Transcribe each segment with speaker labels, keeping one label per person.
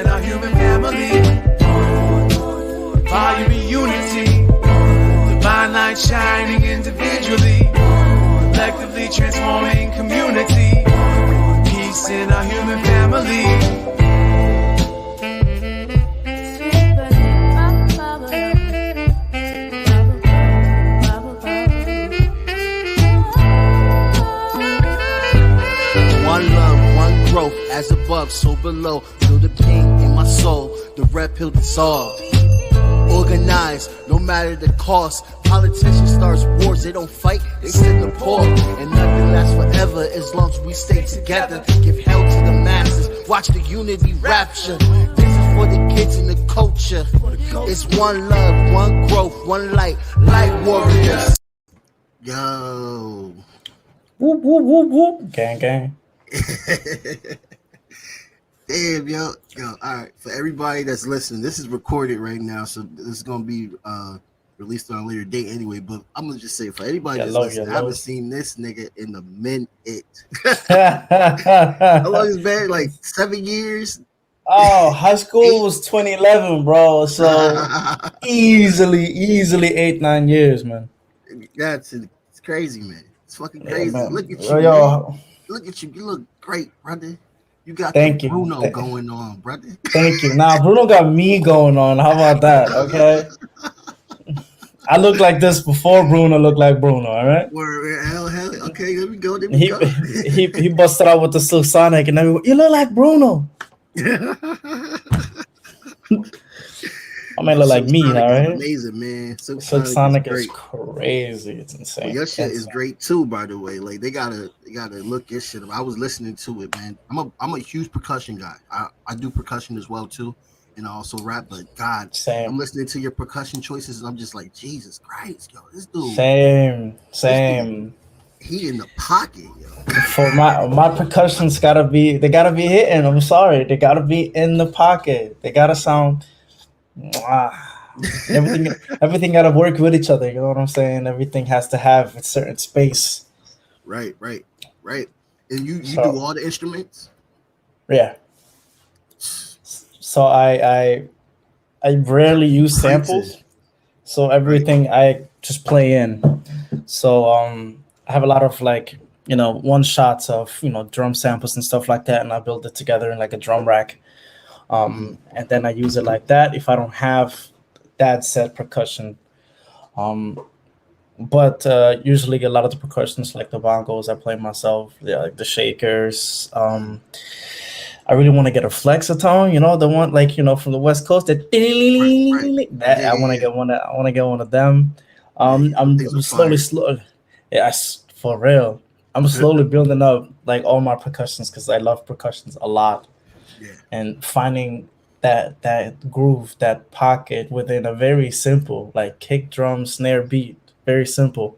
Speaker 1: in our human family. Volume of unity, divine light shining individually, collectively transforming community. Peace in our human family.
Speaker 2: One love, one growth, as above, so below. Feel the pain in my soul, the red pill dissolve. Organized, no matter the cost. Politicians start wars, they don't fight, they sit the poor. And nothing lasts forever as long as we stay together. Give hell to the masses, watch the unity rapture. This is for the kids and the culture. It's one love, one growth, one light, light warriors. Yo.
Speaker 3: Whoop, whoop, whoop, whoop. Gang, gang.
Speaker 2: Damn, yo, all right. For everybody that's listening, this is recorded right now, so this is gonna be released on a later date anyway. But I'm gonna just say, for anybody that's listening, I haven't seen this nigga in a minute. How long has it been? Like 7 years?
Speaker 3: Oh, high school was 2011, bro. So easily 8-9 years, man.
Speaker 2: It's crazy, man. It's fucking crazy.
Speaker 3: Man.
Speaker 2: Look at you, man. Look at you. You look great, brother. You got Bruno going on, brother.
Speaker 3: Thank you. Nah, Bruno got me going on. How about that? Okay. I look like this before Bruno looked like Bruno. All right.
Speaker 2: Hell. Okay, there we go.
Speaker 3: He busted out with the Silk Sonic, and everyone, you look like Bruno. I mean, look like me, all right?
Speaker 2: Amazing, man.
Speaker 3: Silk Sonic is crazy. It's insane.
Speaker 2: Well, your shit is great too, by the way. Like they gotta look your shit up. I was listening to it, man. I'm a huge percussion guy. I do percussion as well too, and I also rap. But God,
Speaker 3: same.
Speaker 2: I'm listening to your percussion choices, and I'm just like, Jesus Christ, yo, this dude.
Speaker 3: Same.
Speaker 2: He in the pocket, yo.
Speaker 3: For my percussions gotta be hitting. I'm sorry, they gotta be in the pocket. They gotta sound. Everything gotta work with each other. You know what I'm saying? Everything has to have a certain space.
Speaker 2: Right. And you do all the instruments?
Speaker 3: Yeah. So I rarely use samples. So everything I just play in. So I have a lot of one shots of drum samples and stuff like that, and I build it together in like a drum rack. And then I use it like that if I don't have that set percussion. But usually a lot of the percussions, like the bongos, I play myself. Yeah, like the shakers. I really want to get a flexatone, the one from the West Coast. That I want to get one. I want to get one of them. I'm slowly. Yeah, for real. I'm slowly building up like all my percussions because I love percussions a lot.
Speaker 2: Yeah.
Speaker 3: And finding that groove, that pocket within a very simple like kick, drum, snare, beat, very simple.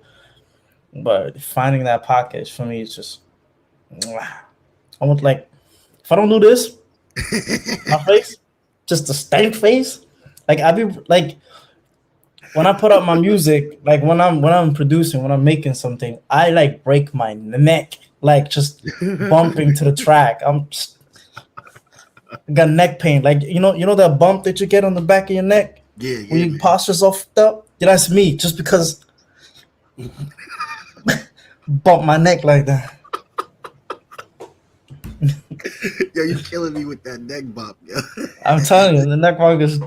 Speaker 3: But finding that pocket for me is just, I want if I don't do this, my face, just a stank face. Like I be like, when I put out my music, like when I'm producing, when I'm making something, I like break my neck, like just bumping to the track. I got neck pain, like you know that bump that you get on the back of your neck, when your posture's off up. Yeah, that's me. Just because bump my neck like that.
Speaker 2: Yo, you killing me with that neck bump, yo.
Speaker 3: I'm telling you, the neck bump is.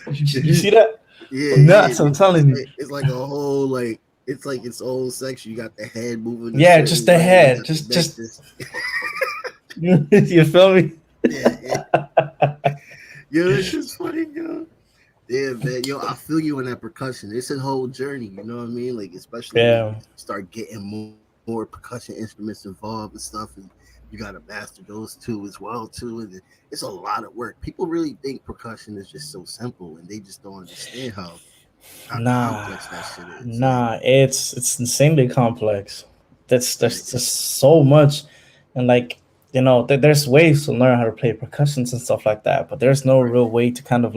Speaker 3: You see that?
Speaker 2: Yeah,
Speaker 3: nuts. I'm telling you,
Speaker 2: it's like a whole it's like its own section. You got the head moving.
Speaker 3: Yeah, just the head, just. You feel me?
Speaker 2: Yeah. Yo, it's just funny, yo. Yeah, man. Yo, I feel you on that percussion. It's a whole journey, you know what I mean? Like, especially when you start getting more percussion instruments involved and stuff, and you gotta master those too as well too. And it's a lot of work. People really think percussion is just so simple, and they just don't understand how complex that shit is.
Speaker 3: Nah, it's insanely complex. That's just so much, and there's ways to learn how to play percussions and stuff like that, but there's no real way to kind of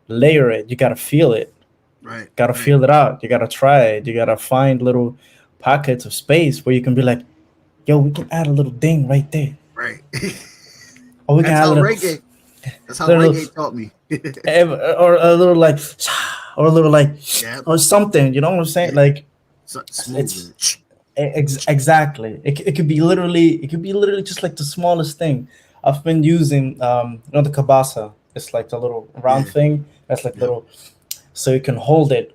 Speaker 3: layer it. You gotta feel it.
Speaker 2: Right.
Speaker 3: Gotta feel it out. You gotta try it. You gotta find little pockets of space where you can be like, yo, we can add a little ding right there.
Speaker 2: Right.
Speaker 3: Or we can add a little
Speaker 2: reggae. That's how
Speaker 3: Little,
Speaker 2: reggae taught me.
Speaker 3: or a little like, or a little like,
Speaker 2: Yep.
Speaker 3: or something. You know what I'm saying?
Speaker 2: Yeah.
Speaker 3: Like
Speaker 2: Something smooth.
Speaker 3: it's exactly. It could be literally. It could be literally just like the smallest thing. I've been using the kabasa. It's like the little round
Speaker 2: Yeah.
Speaker 3: thing. That's like
Speaker 2: Yep.
Speaker 3: little, so you can hold it.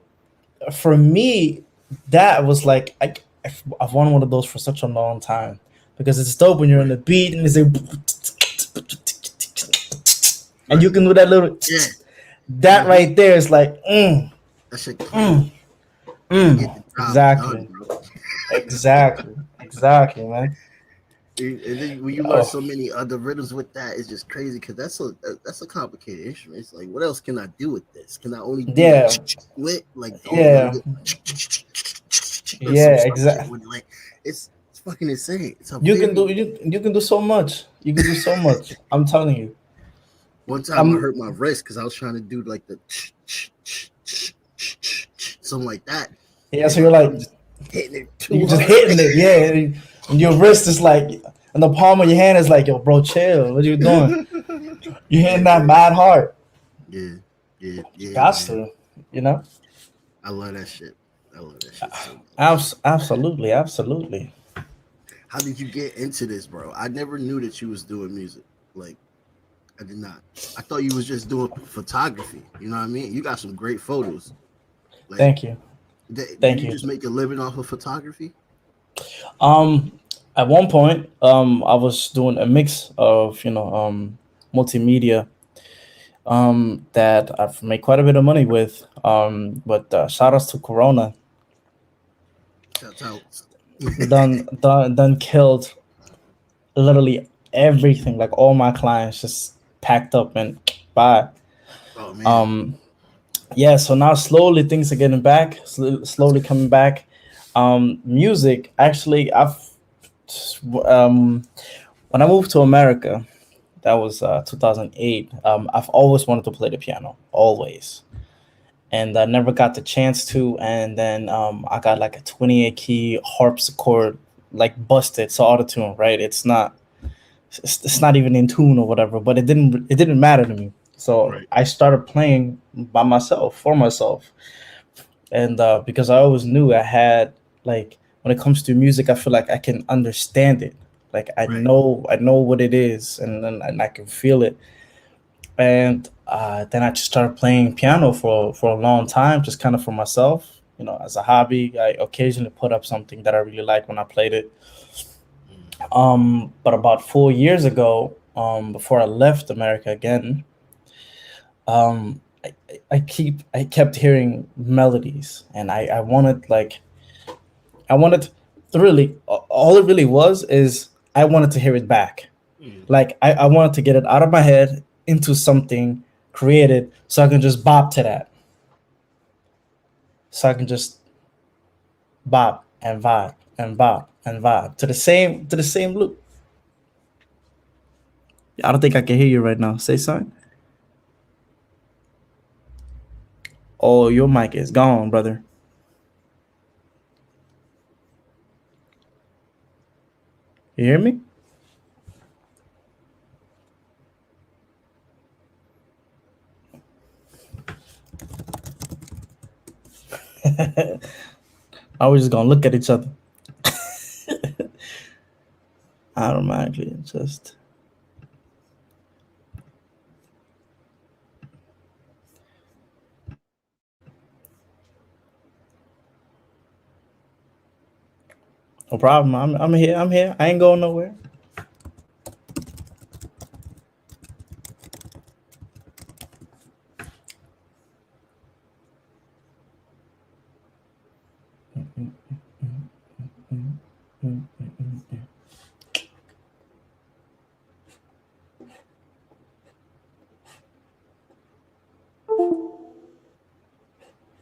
Speaker 3: For me, that was like I've wanted one of those for such a long time because it's dope when you're in
Speaker 2: Right.
Speaker 3: the beat and it's like, and you
Speaker 2: Right.
Speaker 3: can do that little
Speaker 2: Yeah.
Speaker 3: that
Speaker 2: Mm-hmm.
Speaker 3: right there is like
Speaker 2: That shit clean.
Speaker 3: mm,
Speaker 2: You get the job done,
Speaker 3: exactly,
Speaker 2: bro.
Speaker 3: exactly, man.
Speaker 2: And then when you learn
Speaker 3: Oh
Speaker 2: so many other rhythms with that, it's just crazy because that's a complicated instrument. It's like, what else can I do with this? Can I only do the
Speaker 3: yeah,
Speaker 2: with like, oh, let me
Speaker 3: yeah,
Speaker 2: get or
Speaker 3: yeah,
Speaker 2: some shit
Speaker 3: exactly.
Speaker 2: with like, it's fucking insane. It's a
Speaker 3: You can
Speaker 2: very
Speaker 3: do you can do so much. You can do so much. I'm telling you.
Speaker 2: one time I
Speaker 3: I'm
Speaker 2: hurt my wrist because I was trying to do like the something like that,
Speaker 3: yeah.
Speaker 2: and
Speaker 3: So
Speaker 2: my
Speaker 3: you're like
Speaker 2: I'm just hitting it too
Speaker 3: you just
Speaker 2: hard.
Speaker 3: hitting it, yeah. And your wrist is like, and the palm of your hand is like, yo, bro, chill. What are you doing? You're hitting
Speaker 2: Yeah,
Speaker 3: that
Speaker 2: man.
Speaker 3: mad hard.
Speaker 2: Yeah, yeah,
Speaker 3: You
Speaker 2: yeah,
Speaker 3: got
Speaker 2: man.
Speaker 3: to, you know.
Speaker 2: I love that shit. I love that shit so much.
Speaker 3: Absolutely, absolutely.
Speaker 2: How did you get into this, bro? I never knew that you was doing music. Like, I did not. I thought you was just doing photography. You know what I mean? You got some great photos. Like,
Speaker 3: Thank you,
Speaker 2: do
Speaker 3: thank
Speaker 2: you
Speaker 3: you.
Speaker 2: just make a living off of photography?
Speaker 3: Um, at one point, I was doing a mix of multimedia that I've made quite a bit of money with. But shout outs to Corona,
Speaker 2: Shout out.
Speaker 3: done killed literally everything. Like all my clients just packed up and bye.
Speaker 2: Oh man,
Speaker 3: Um, yeah, so now slowly things are getting back,
Speaker 2: that's
Speaker 3: slowly
Speaker 2: good.
Speaker 3: coming back. Music, actually, um, when I moved to America, that was 2008. I've always wanted to play the piano, always, and I never got the chance to. And then I got like a 28 key harpsichord, like busted, so auto tune, right? It's not even in tune or whatever, but it didn't matter to me. So
Speaker 2: Right,
Speaker 3: I started playing by myself for myself, and because I always knew I had, like, when it comes to music, I feel like I can understand it. Like
Speaker 2: right.
Speaker 3: I know what it is, and I can feel it. And then I just started playing piano for a long time, just kind of for myself, as a hobby. I occasionally put up something that I really like when I played it.
Speaker 2: Mm.
Speaker 3: But about 4 years ago, before I left America again, I kept hearing melodies, and I wanted really, all it really was is I wanted to hear it back.
Speaker 2: Mm.
Speaker 3: Like I wanted to get it out of my head into something created, so I can just bop to that, so I can just bop and vibe and bop and vibe to the same loop. I don't think I can hear you right now. Say something. Oh, your mic is gone, brother. You hear me? I was just gonna look at each other automatically. Just no problem. I'm here. I'm here. I ain't going nowhere.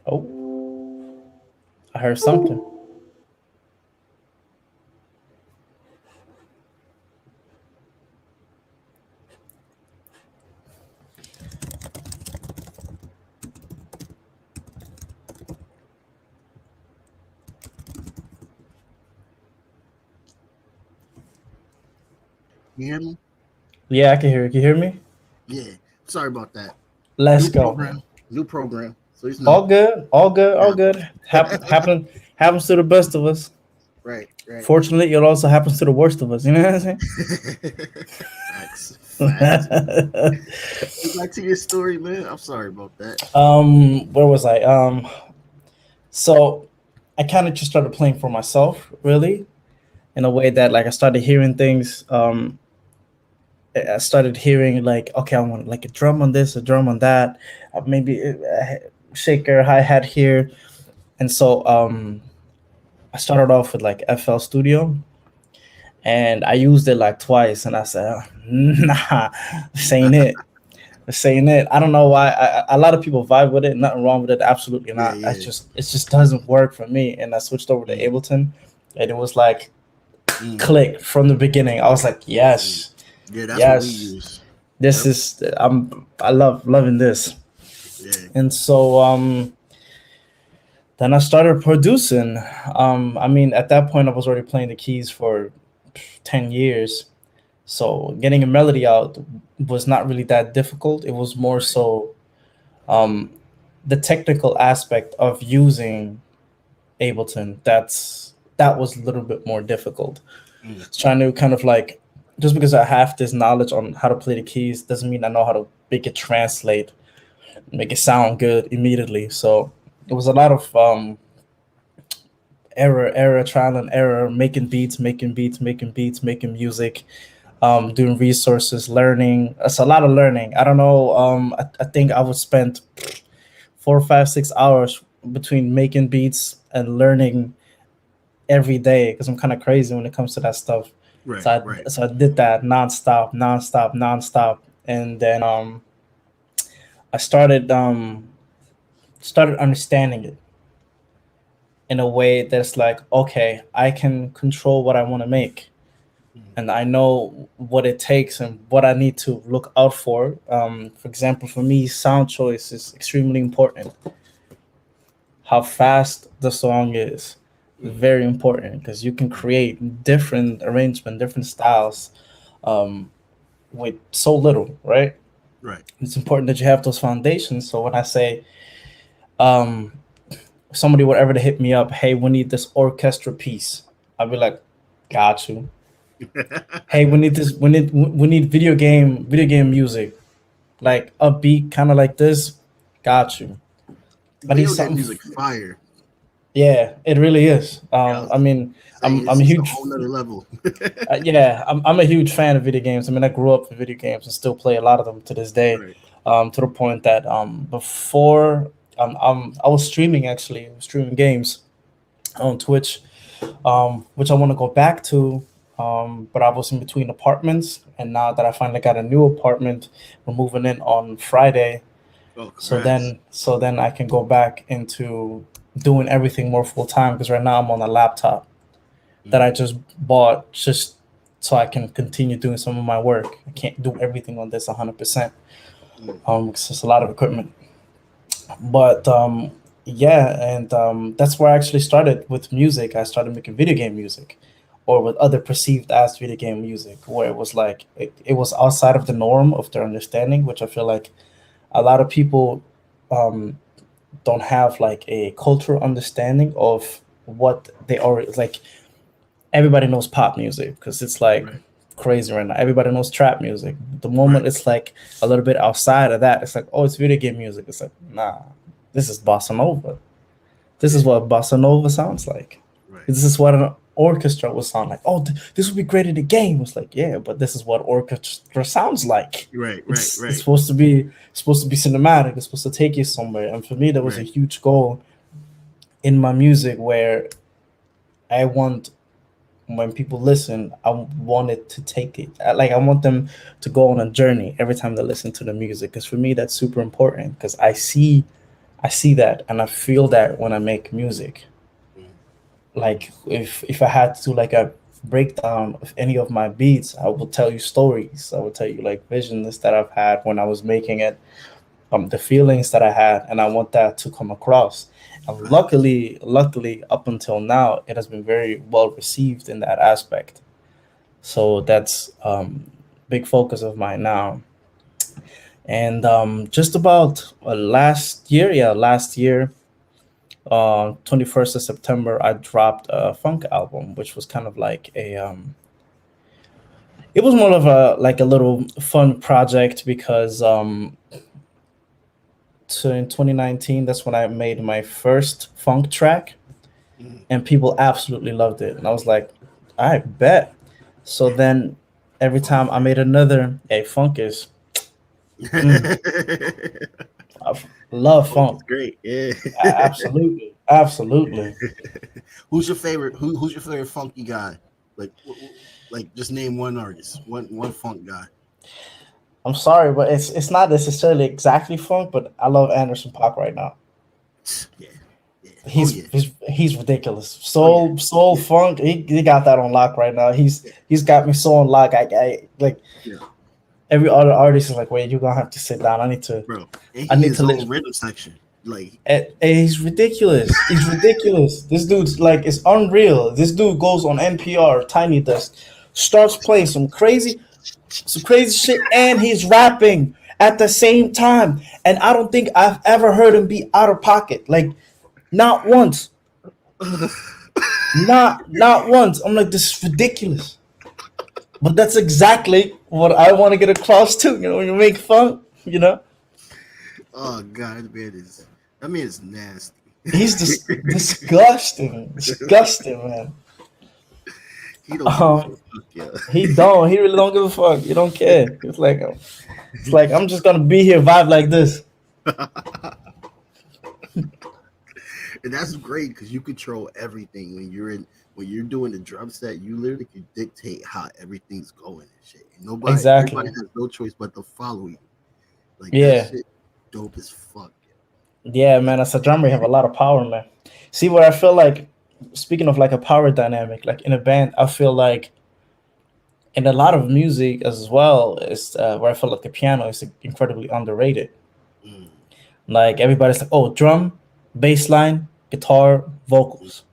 Speaker 3: Oh, I heard something.
Speaker 2: You hear me?
Speaker 3: Yeah, I can hear you. Can you hear me?
Speaker 2: Yeah. Sorry about that.
Speaker 3: Let's
Speaker 2: New
Speaker 3: go.
Speaker 2: program. New program. So he's no.
Speaker 3: All good, all good, all
Speaker 2: Yeah.
Speaker 3: good. Happens to the best of us.
Speaker 2: Right. Right.
Speaker 3: Fortunately, it also happens to the worst of us. You know what I'm
Speaker 2: Facts. Facts.
Speaker 3: saying?
Speaker 2: Get back to your story, man. I'm sorry about that.
Speaker 3: Where was I? So I kind of just started playing for myself, really, in a way that like I started hearing things. I started hearing like, okay, I want like a drum on this, a drum on that, maybe a shaker, hi hat here, and so I started off with like FL Studio, and I used it like twice, and I said, nah, this ain't it. Saying it. I don't know why. A lot of people vibe with it. Nothing wrong with it. Absolutely
Speaker 2: Yeah.
Speaker 3: not. I
Speaker 2: Yeah.
Speaker 3: just it just doesn't work for me. And I switched over to
Speaker 2: Mm,
Speaker 3: Ableton, and it was like
Speaker 2: mm,
Speaker 3: click from the beginning. I was like,
Speaker 2: mm.
Speaker 3: yes,
Speaker 2: Yeah, that's what we
Speaker 3: yes,
Speaker 2: use.
Speaker 3: this
Speaker 2: Yep.
Speaker 3: is I love loving this.
Speaker 2: Yeah.
Speaker 3: And so then I started producing. I mean, at that point, I was already playing the keys for 10 years. So getting a melody out was not really that difficult. It was more
Speaker 2: Right.
Speaker 3: so um, the technical aspect of using Ableton. That was a little bit more difficult.
Speaker 2: Mm,
Speaker 3: It's trying to kind of like just because I have this knowledge on how to play the keys doesn't mean I know how to make it translate, make it sound good immediately. So it was a lot of error, trial and error, making music, doing resources, learning. It's a lot of learning. I don't know. I think I would spend 4, 5, 6 hours between making beats and learning every day because I'm kind of crazy when it comes to that stuff.
Speaker 2: right.
Speaker 3: So
Speaker 2: Right.
Speaker 3: I did that nonstop, nonstop, nonstop, and then I started understanding it in a way that's like, okay, I can control what I want to make,
Speaker 2: Mm,
Speaker 3: and I know what it takes and what I need to look out for. For example, for me, sound choice is extremely important. How fast the song is
Speaker 2: mm,
Speaker 3: very important because you can
Speaker 2: mm.
Speaker 3: create different arrangement, different styles um, with so little, right?
Speaker 2: Right.
Speaker 3: It's important that you have those foundations. So when I say um, somebody would ever to hit me up, hey, we need this orchestra piece, I'll be like, got you. Hey, we need this. We need video game music, like upbeat, kind of like this. Got you. I need
Speaker 2: Video game
Speaker 3: something.
Speaker 2: music fire.
Speaker 3: Yeah, it really is.
Speaker 2: Yeah, I
Speaker 3: I
Speaker 2: was
Speaker 3: mean,
Speaker 2: saying
Speaker 3: I'm a
Speaker 2: it's a
Speaker 3: huge.
Speaker 2: whole nother level.
Speaker 3: Yeah, I'm a huge fan of video games. I mean, I grew up with video games and still play a lot of them to this day.
Speaker 2: Right.
Speaker 3: To the point that before I was streaming, actually streaming games on Twitch, which I want to go back to. But I was in between apartments, and now that I finally got a new apartment, we're moving in on Friday.
Speaker 2: Oh,
Speaker 3: So
Speaker 2: congrats.
Speaker 3: then I can go back into doing everything more full time because right now I'm on a laptop that
Speaker 2: Mm,
Speaker 3: I just bought just so I can continue doing some of my work. I can't do everything on this 100%.
Speaker 2: mm,
Speaker 3: 'Cause it's a lot of equipment. But yeah, and that's where I actually started with music. I started making video game music, or with other perceived as video game music, where it was like it was outside of the norm of their understanding, which I feel like a lot of people um, don't have like a cultural understanding of what they are like. Everybody knows pop music because it's like
Speaker 2: right.
Speaker 3: crazy right now. Everybody knows trap music. The moment
Speaker 2: Right.
Speaker 3: it's like a little bit outside of that, it's like, oh, it's video game music. It's like, nah, this is bossa nova. This is
Speaker 2: Yeah.
Speaker 3: what bossa nova sounds like.
Speaker 2: Right.
Speaker 3: This is what an orchestra would sound like. Oh, this would be great in a game. It's like, yeah, but this is what orchestra sounds like.
Speaker 2: Right. Right.
Speaker 3: It's
Speaker 2: Right.
Speaker 3: supposed to be cinematic. It's supposed to take you somewhere. And for me, that was a
Speaker 2: Right.
Speaker 3: huge goal in my music where I want when people listen, I want it to take it. Like I want them to go on a journey every time they listen to the music. Because for me, that's super important. Because I see that, and I feel that when I make music.
Speaker 2: Mm,
Speaker 3: Like if I had to do like a breakdown of any of my beats, I will tell you stories. I will tell you like visions that I've had when I was making it, the feelings that I had, and I want that to come across. And
Speaker 2: facts.
Speaker 3: luckily, up until now, it has been very well received in that aspect. So that's big focus of mine now. And just about last year, 21st of September, I dropped a funk album, which was kind of like it was more of a like a little fun project because so in 2019, that's when I made my first funk track,
Speaker 2: Mhm.
Speaker 3: and people absolutely loved it. And I was like, I bet. So then every time I made another, hey, funk is, mm, I love
Speaker 2: Funk is
Speaker 3: funk.
Speaker 2: great. Yeah.
Speaker 3: Absolutely, absolutely.
Speaker 2: Who's your favorite funky guy? Like, like just name one artist, one funk guy.
Speaker 3: I'm sorry, but it's not necessarily exactly funk, but I love Anderson Paak right now.
Speaker 2: Yeah, yeah. Oh
Speaker 3: He's
Speaker 2: yeah,
Speaker 3: he's ridiculous.
Speaker 2: oh yeah,
Speaker 3: Soul
Speaker 2: yeah,
Speaker 3: funk. He got that on lock right now.
Speaker 2: yeah,
Speaker 3: He's got me so on lock. I like
Speaker 2: yeah,
Speaker 3: every other artist is like, wait, you're gonna have to sit down.
Speaker 2: bro. And
Speaker 3: I
Speaker 2: he
Speaker 3: need
Speaker 2: his
Speaker 3: to
Speaker 2: own
Speaker 3: listen.
Speaker 2: rhythm section. Like,
Speaker 3: He's ridiculous. He's ridiculous. This dude's like it's unreal. This dude goes on NPR, Tiny Desk, starts playing some crazy shit, and he's rapping at the same time. And I don't think I've ever heard him be out of pocket. Like not once. Not once. I'm like, this is ridiculous. But that's exactly what I want to get across to. You know, when you make fun, you know,
Speaker 2: oh god, that man is nasty.
Speaker 3: he's just disgusting, disgusting, man.
Speaker 2: He don't give a
Speaker 3: Um,
Speaker 2: fuck, yeah.
Speaker 3: he don't. He really don't give a fuck. He don't care. It's like I'm just gonna be here, vibe like this.
Speaker 2: And that's great because you control everything when you're doing the drum set. You literally can dictate how everything's going and shit. And everybody
Speaker 3: Exactly.
Speaker 2: has no choice but to follow you. Like that
Speaker 3: Yeah.
Speaker 2: shit, dope as fuck.
Speaker 3: Yeah,
Speaker 2: Like,
Speaker 3: man. As a drummer, you have a lot of power, man. See, what I feel like. Speaking of like a power dynamic, like in a band, I feel like in a lot of music as well is where I feel like the piano is incredibly underrated.
Speaker 2: mm,
Speaker 3: Like everybody's like, oh, drum, bass line, guitar, vocals.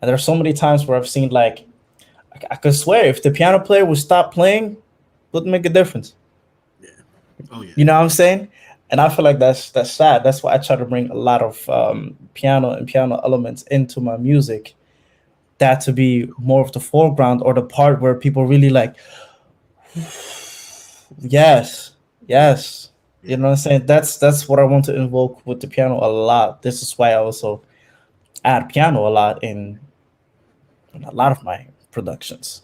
Speaker 3: And there are so many times where I've seen like I could swear if the piano player would stop playing, it wouldn't make a difference.
Speaker 2: yeah. Oh yeah.
Speaker 3: You know what I'm saying? And I feel like that's sad. That's why I try to bring a lot of piano and piano elements into my music. That to be more of the foreground or the part where people really like, yes, yes. You
Speaker 2: Yeah.
Speaker 3: know what I'm saying? That's what I want to invoke with the piano a lot. This is why I also add piano a lot in a lot of my productions.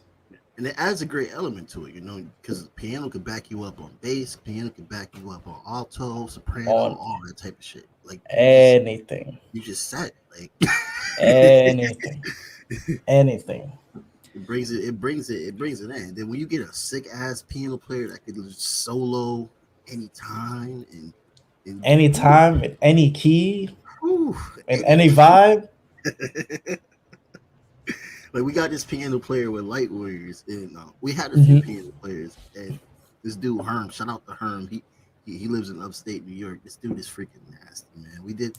Speaker 2: And it adds a great element to it, because piano can back you up on bass, piano can back you up on alto, soprano,
Speaker 3: On
Speaker 2: all that type of shit. Like
Speaker 3: anything,
Speaker 2: you just set like
Speaker 3: anything, anything.
Speaker 2: it brings it in. Then when you get a sick ass piano player that could just solo anytime and
Speaker 3: Anytime, in any key,
Speaker 2: whew,
Speaker 3: in
Speaker 2: any
Speaker 3: any
Speaker 2: key.
Speaker 3: vibe.
Speaker 2: Like we got this piano player with Light Warriors, and we had a few
Speaker 3: Hmm.
Speaker 2: piano players, and this dude Herm, shout out to Herm, he lives in upstate New York. This dude is freaking nasty, man. We did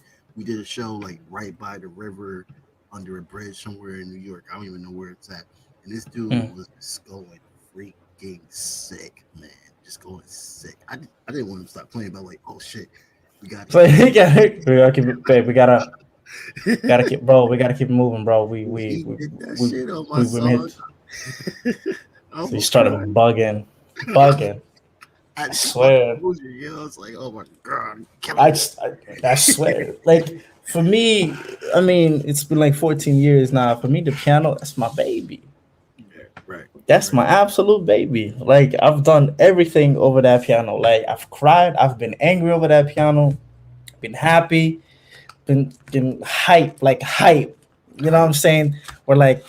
Speaker 2: a show like right by the river, under a bridge somewhere in New York. I don't even know where it's at, and this dude
Speaker 3: Mm.
Speaker 2: was just going freaking sick, man, just going sick. I didn't want him to stop playing, but I'm like, oh shit, we got
Speaker 3: So
Speaker 2: to keep.
Speaker 3: we gotta keep it, babe. We gotta keep, bro. We gotta keep moving, bro.
Speaker 2: He did that
Speaker 3: We
Speaker 2: shit on my
Speaker 3: we
Speaker 2: song.
Speaker 3: hit.
Speaker 2: I
Speaker 3: So you
Speaker 2: almost
Speaker 3: started
Speaker 2: cried.
Speaker 3: bugging.
Speaker 2: I
Speaker 3: I
Speaker 2: had to get my
Speaker 3: swear.
Speaker 2: composure. I was like, oh my god, I'm killing
Speaker 3: I,
Speaker 2: it.
Speaker 3: just- I swear. Like for me, I mean, it's been like 14 years now. For me, the piano, that's my baby.
Speaker 2: Yeah, right,
Speaker 3: That's
Speaker 2: right.
Speaker 3: my absolute baby. Like I've done everything over that piano. Like I've cried. I've been angry over that piano. Been happy. Been hype. Like hype. You know what I'm
Speaker 2: Hype.
Speaker 3: saying? Where like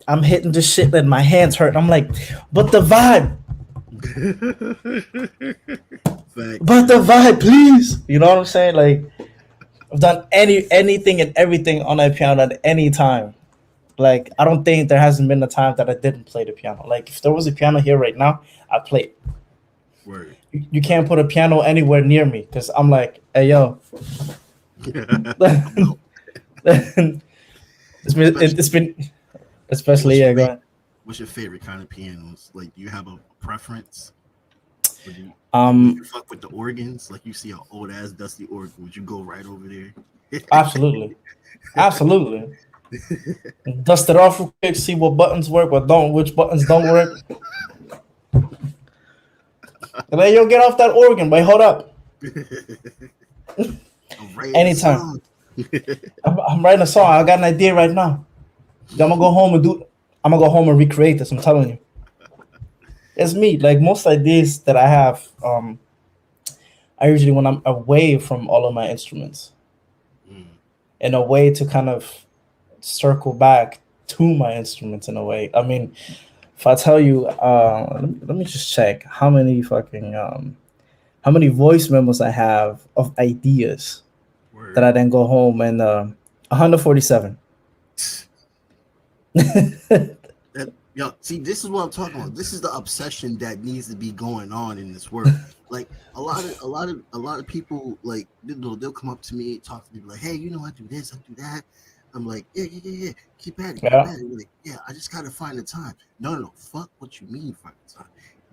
Speaker 3: I'm hitting this shit and my hands hurt. I'm like, but the vibe.
Speaker 2: Facts.
Speaker 3: But the vibe, please. You know what I'm saying? Like I've done anything and everything on that piano at any time. Like I don't think there hasn't been a time that I didn't play the piano. Like if there was a piano here right now, I'd play it.
Speaker 2: Word.
Speaker 3: You can't put a piano anywhere near me because I'm like, hey yo.
Speaker 2: No.
Speaker 3: It's
Speaker 2: Especially,
Speaker 3: been especially
Speaker 2: what's your
Speaker 3: yeah. Go
Speaker 2: favorite?
Speaker 3: ahead.
Speaker 2: What's your favorite kind of pianos? Like, do you have a preference? Would you would you
Speaker 3: Um,
Speaker 2: fuck with the organs? Like you see an old ass dusty organ, would you go right over there?
Speaker 3: Absolutely, absolutely. Dust it off real quick, see what buttons work, what don't, which buttons don't work. And then you'll get off that organ. Wait, hold up.
Speaker 2: I'm writing a
Speaker 3: Anytime.
Speaker 2: song.
Speaker 3: I'm writing a song. I got an idea right now. I'm gonna go home and do. I'm gonna go home and recreate this. I'm telling you, it's me. Like most ideas that I have, I usually when I'm away from all of my instruments,
Speaker 2: Mm,
Speaker 3: in a way to kind of circle back to my instruments in a way. I mean, if I tell you, let me just check how many voice memos I have of ideas that
Speaker 2: word.
Speaker 3: I then go home and 147.
Speaker 2: Yo, see, this is what I'm talking about. This is the obsession that needs to be going on in this world. Like a lot of people, like they'll come up to me, talk to me, like, hey, I do this, I do that. I'm like, yeah, yeah, yeah, yeah. Keep at it, keep
Speaker 3: Yeah,
Speaker 2: at it. They're like, yeah, I just gotta find the time. No, no, no. Fuck what you mean find the time.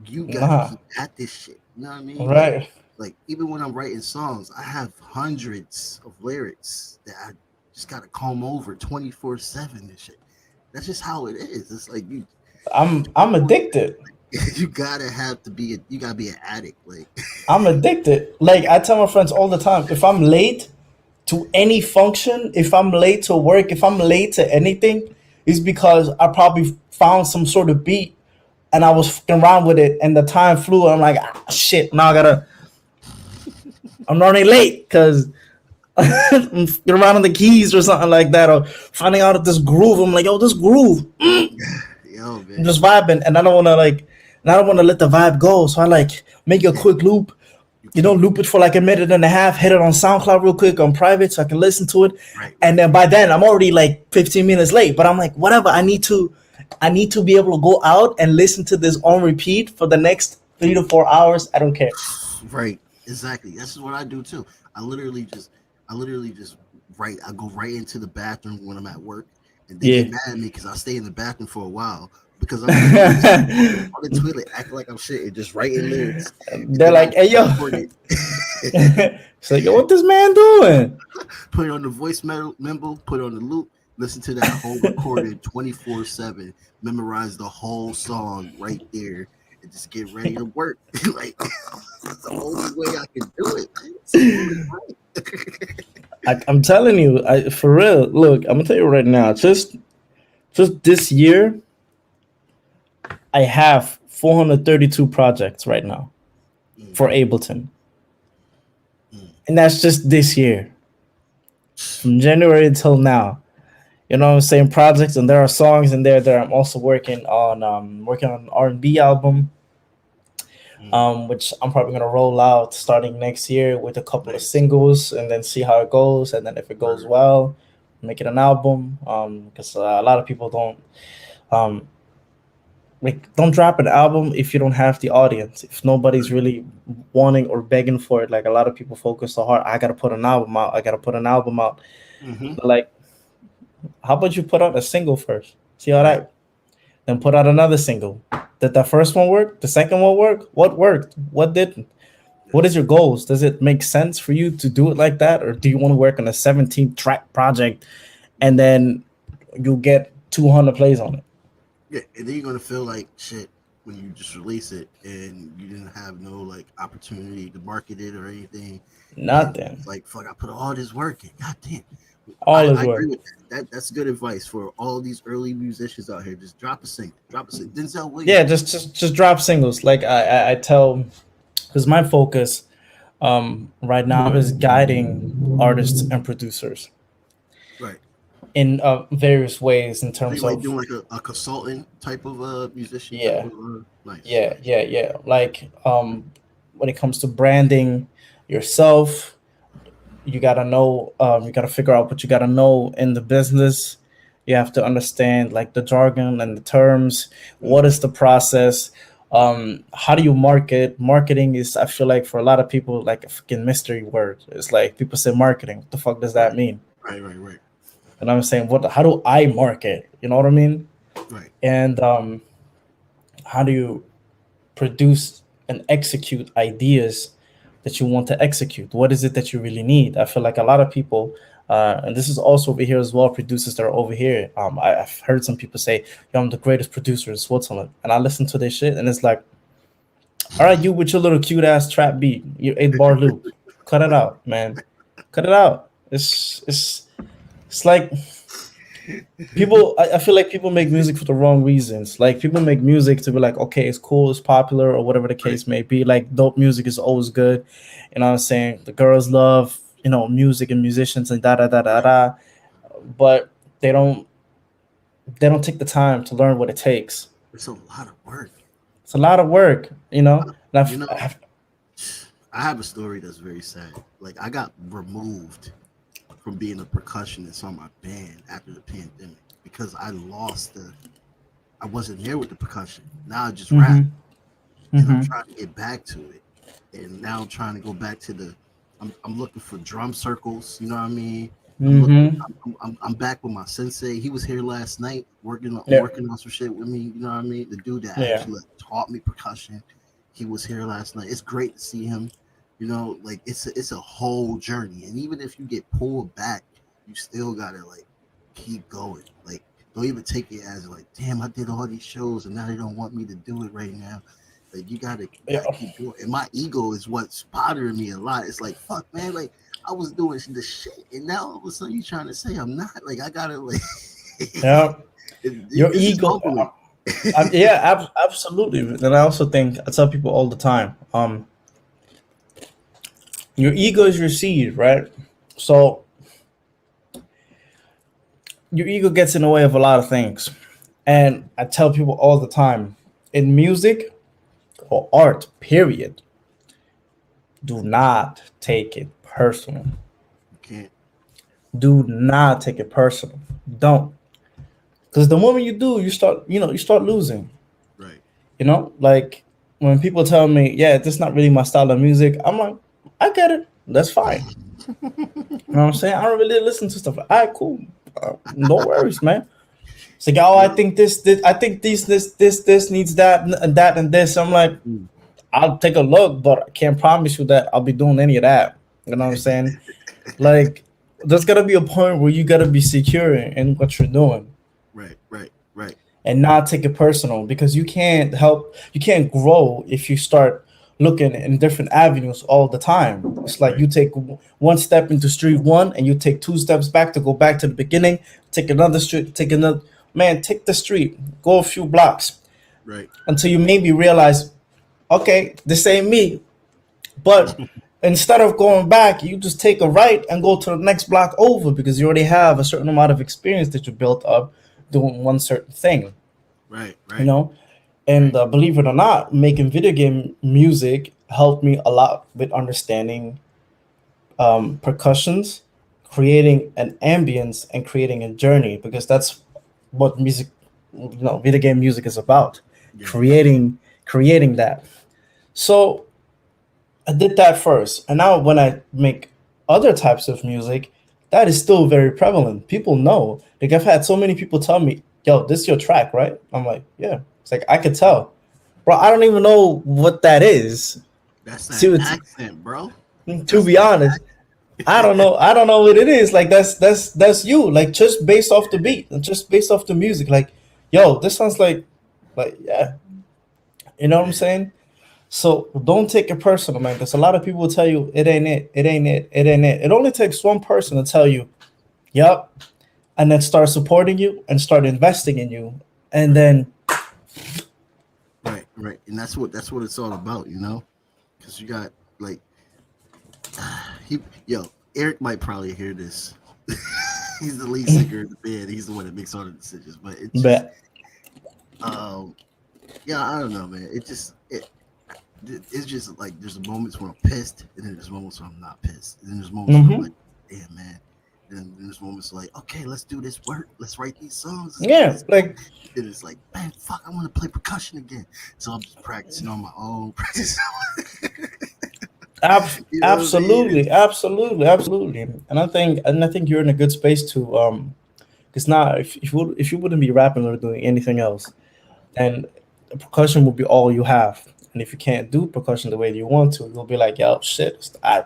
Speaker 2: You gotta
Speaker 3: nah,
Speaker 2: keep at this shit. You know what I mean?
Speaker 3: right.
Speaker 2: Like even when I'm writing songs, I have hundreds of lyrics that I just gotta comb over 24/7 and shit. That's just how it is. It's like you
Speaker 3: I'm addicted.
Speaker 2: you gotta have to be you gotta be an addict. Like
Speaker 3: I'm addicted. Like I tell my friends all the time, if I'm late to any function, if I'm late to work, if I'm late to anything, it's because I probably found some sort of beat and I was fucking around with it and the time flew and I'm like, ah, shit, now I'm running late because I'm fucking around on the keys or something like that or finding out of this groove. I'm like, yo, this groove.
Speaker 2: yo,
Speaker 3: I'm
Speaker 2: man,
Speaker 3: just vibing and I don't want to let the vibe go. So I like make a
Speaker 2: yeah,
Speaker 3: quick loop,
Speaker 2: you can't.
Speaker 3: loop it for like a minute and a half, hit it on SoundCloud real quick on private so I can listen to it.
Speaker 2: Right,
Speaker 3: And
Speaker 2: right.
Speaker 3: then by then I'm already like 15 minutes late, but I'm like, whatever, I need to be able to go out and listen to this on repeat for the next 3 to 4 hours. I don't care.
Speaker 2: Right. Exactly. That's what I do too. I literally just I literally just write I go right into the bathroom when I'm at work and they
Speaker 3: Yeah.
Speaker 2: get mad at me because I stay in the bathroom for a while because I'm literally just on the toilet acting like I'm shit and just writing lyrics and
Speaker 3: They're
Speaker 2: then
Speaker 3: like,
Speaker 2: I'll
Speaker 3: hey yo.
Speaker 2: record it.
Speaker 3: It's like, yo, what this man doing?
Speaker 2: Put it on the voice memo, put it on the loop, listen to that whole recorded 24/7, memorize the whole song right there, and just get ready to work. Like that's the only way I can do it. Man. It's the only way.
Speaker 3: I'm telling you, for real. Look, I'm gonna tell you right now. Just this year, I have 432 projects right now
Speaker 2: Mm,
Speaker 3: for Ableton,
Speaker 2: mm,
Speaker 3: and that's just this year, from January until now. You know what I'm saying? Projects, and there are songs in there that I'm also working on an R&B album,
Speaker 2: mm.
Speaker 3: which I'm probably gonna roll out starting next year with a couple of
Speaker 2: Nice.
Speaker 3: singles, and then see how it goes, and then if it goes
Speaker 2: Word.
Speaker 3: well, make it an album. Because a lot of people um don't drop an album if you don't have the audience. If nobody's
Speaker 2: Right.
Speaker 3: really wanting or begging for it, like a lot of people focus so hard. I gotta put an album out. I gotta put an album out.
Speaker 2: Mm-hmm.
Speaker 3: But like, how about you put out a single first? See how
Speaker 2: Right.
Speaker 3: that then put out another single. Did the first one work? The second one work? What worked? What didn't? What is your goals? Does it make sense for you to do it like that? Or do you want to work on a 17 track project and then you'll get 200 plays on it?
Speaker 2: Yeah, and then you're gonna feel like shit when you just release it and you didn't have no like opportunity to market it or anything. And
Speaker 3: Nothing.
Speaker 2: it's like fuck, I put all this work in. God damn.
Speaker 3: All is
Speaker 2: I agree
Speaker 3: work.
Speaker 2: with that. That's good advice for all these early musicians out here. Just drop a single. Drop a single. Denzel Williams
Speaker 3: Yeah,
Speaker 2: did.
Speaker 3: just drop singles. Like I tell, because my focus right now is guiding artists and producers
Speaker 2: Right.
Speaker 3: in various ways in
Speaker 2: So you
Speaker 3: terms
Speaker 2: like
Speaker 3: of
Speaker 2: doing like a consultant type of musician type
Speaker 3: yeah,
Speaker 2: of nice,
Speaker 3: yeah,
Speaker 2: nice.
Speaker 3: yeah, yeah. Like when it comes to branding yourself, you gotta figure out what you gotta know in the business. You have to understand like the jargon and the terms. What
Speaker 2: Mm-hmm.
Speaker 3: is the process? How do you market? Marketing is, I feel like, for a lot of people, like a fucking mystery word. It's like people say marketing. What the fuck does that
Speaker 2: Right.
Speaker 3: mean?
Speaker 2: Right. Right. Right.
Speaker 3: And I'm saying, how do I market? You know what I mean?
Speaker 2: Right.
Speaker 3: And how do you produce and execute ideas that you want to execute. What is it that you really need? I feel like a lot of people, and this is also over here as well, producers that are over here. I've heard some people say, "Yo, I'm the greatest producer in Switzerland," and I listen to this shit, and it's like, all right, you with your little cute ass trap beat, your 8 bar loop, cut it out, man, cut it out. It's like people. I feel like people make music for the wrong reasons. Like people make music to be like, okay, it's cool, it's popular, or whatever the
Speaker 2: Right.
Speaker 3: case may be. Like dope music is always good. You know what I'm saying? The girls love music and musicians and da da da da da. But they don't they don't take the time to learn what it takes.
Speaker 2: It's a lot of work.
Speaker 3: It's a lot of work, you know. And
Speaker 2: You know, I have a story that's very sad. Like I got removed from being a percussionist on my band after the pandemic because I wasn't there with the percussion. Now I just rap,
Speaker 3: hmm
Speaker 2: and I'm
Speaker 3: hmm
Speaker 2: trying to get back to it. And now I'm trying to go back to I'm looking for drum circles. You know what I mean? I'm looking.
Speaker 3: hmm
Speaker 2: I'm back with my sensei. He was here last night
Speaker 3: Yeah,
Speaker 2: working on some shit with me. You know what I mean? The dude that
Speaker 3: yeah,
Speaker 2: actually taught me percussion. He was here last night. It's great to see him. You know, like it's a whole journey. And even if you get pulled back, you still gotta like keep going. Like don't even take it as like, damn, I did all these shows and now they don't want me to do it right now. Like
Speaker 3: yeah.
Speaker 2: you gotta keep doing. And my ego is what's bothering me a lot. It's like fuck, man. Like I was doing the shit, and now all of a sudden you trying to say I'm not. Like I gotta like.
Speaker 3: Yeah. Your
Speaker 2: This is
Speaker 3: ego.
Speaker 2: humbling.
Speaker 3: Yeah, absolutely. And I also think I tell people all the time, your ego is your seed, right? So your ego gets in the way of a lot of things. And I tell people all the time, in music or art, period, do not take it personal.
Speaker 2: You can't.
Speaker 3: Do not take it personal. Don't. Because the moment you do, you start losing.
Speaker 2: Right.
Speaker 3: Like when people tell me, yeah, this is not really my style of music, I'm like, I get it. That's fine. You know what I'm saying? I don't really listen to stuff. All right, cool. No worries, man. It's like, oh, I
Speaker 2: Yo.
Speaker 3: think this, I think this needs that and that and this. I'm like,
Speaker 2: Mm.
Speaker 3: I'll take a look, but I can't promise you that I'll be doing any of that. You know what I'm saying? Like, there's gotta be a point where you gotta be secure in what you're doing
Speaker 2: Right. Right. Right.
Speaker 3: and not take it personal because you can't grow if you start looking in different avenues all the time. It's like
Speaker 2: Right.
Speaker 3: you take one step into street one and you take 2 steps back to go back to the beginning, take another street, take another, man, take the street, go a few blocks
Speaker 2: Right.
Speaker 3: until you maybe realize, okay, this ain't me. But instead of going back, you just take a right and go to the next block over because you already have a certain amount of experience that you built up doing one certain thing,
Speaker 2: Right.
Speaker 3: you
Speaker 2: Right.
Speaker 3: know? And
Speaker 2: Right.
Speaker 3: believe it or not, making video game music helped me a lot with understanding percussions, creating an ambience, and creating a journey because that's what video game music is about.
Speaker 2: Yeah.
Speaker 3: Creating that. So I did that first. And now when I make other types of music, that is still very prevalent. People know. Like I've had so many people tell me, yo, this is your track, right? I'm like, yeah. It's like I could tell. Bro, I don't even know what that is.
Speaker 2: That's
Speaker 3: See
Speaker 2: that
Speaker 3: what
Speaker 2: accent, bro.
Speaker 3: to
Speaker 2: That's
Speaker 3: be
Speaker 2: that
Speaker 3: honest, I don't know what it is. Like that's you. Like just based off the beat and just based off the music. Like, yo, this sounds like yeah. You know what I'm
Speaker 2: man.
Speaker 3: saying? So don't take it personal, man. Because a lot of people will tell you it ain't it, it ain't it, it ain't it. It only takes one person to tell you, yep, and then start supporting you and start investing in you, and
Speaker 2: Right.
Speaker 3: then
Speaker 2: Right. Right. And that's what it's all about, you know? Because you got like he yo Eric might probably hear this. He's the lead singer of the band. He's the one that makes all the decisions. But it's just
Speaker 3: but
Speaker 2: um yeah, I don't know, man. It's just like there's moments where I'm pissed, and then there's moments where I'm not pissed, and then there's moments where I'm
Speaker 3: hmm
Speaker 2: like, damn, man. And then there's moments like, okay, let's do this work. Let's write these songs. Let's get
Speaker 3: yeah,
Speaker 2: this.
Speaker 3: like
Speaker 2: And it's like, man, fuck, I want to play percussion again. So I'm just practicing on my own. You know what I mean?
Speaker 3: absolutely, and I think you're in a good space to because now if you wouldn't be rapping or doing anything else, then percussion would be all you have. And if you can't do percussion the way you want to, you'll be like, yo, shit, I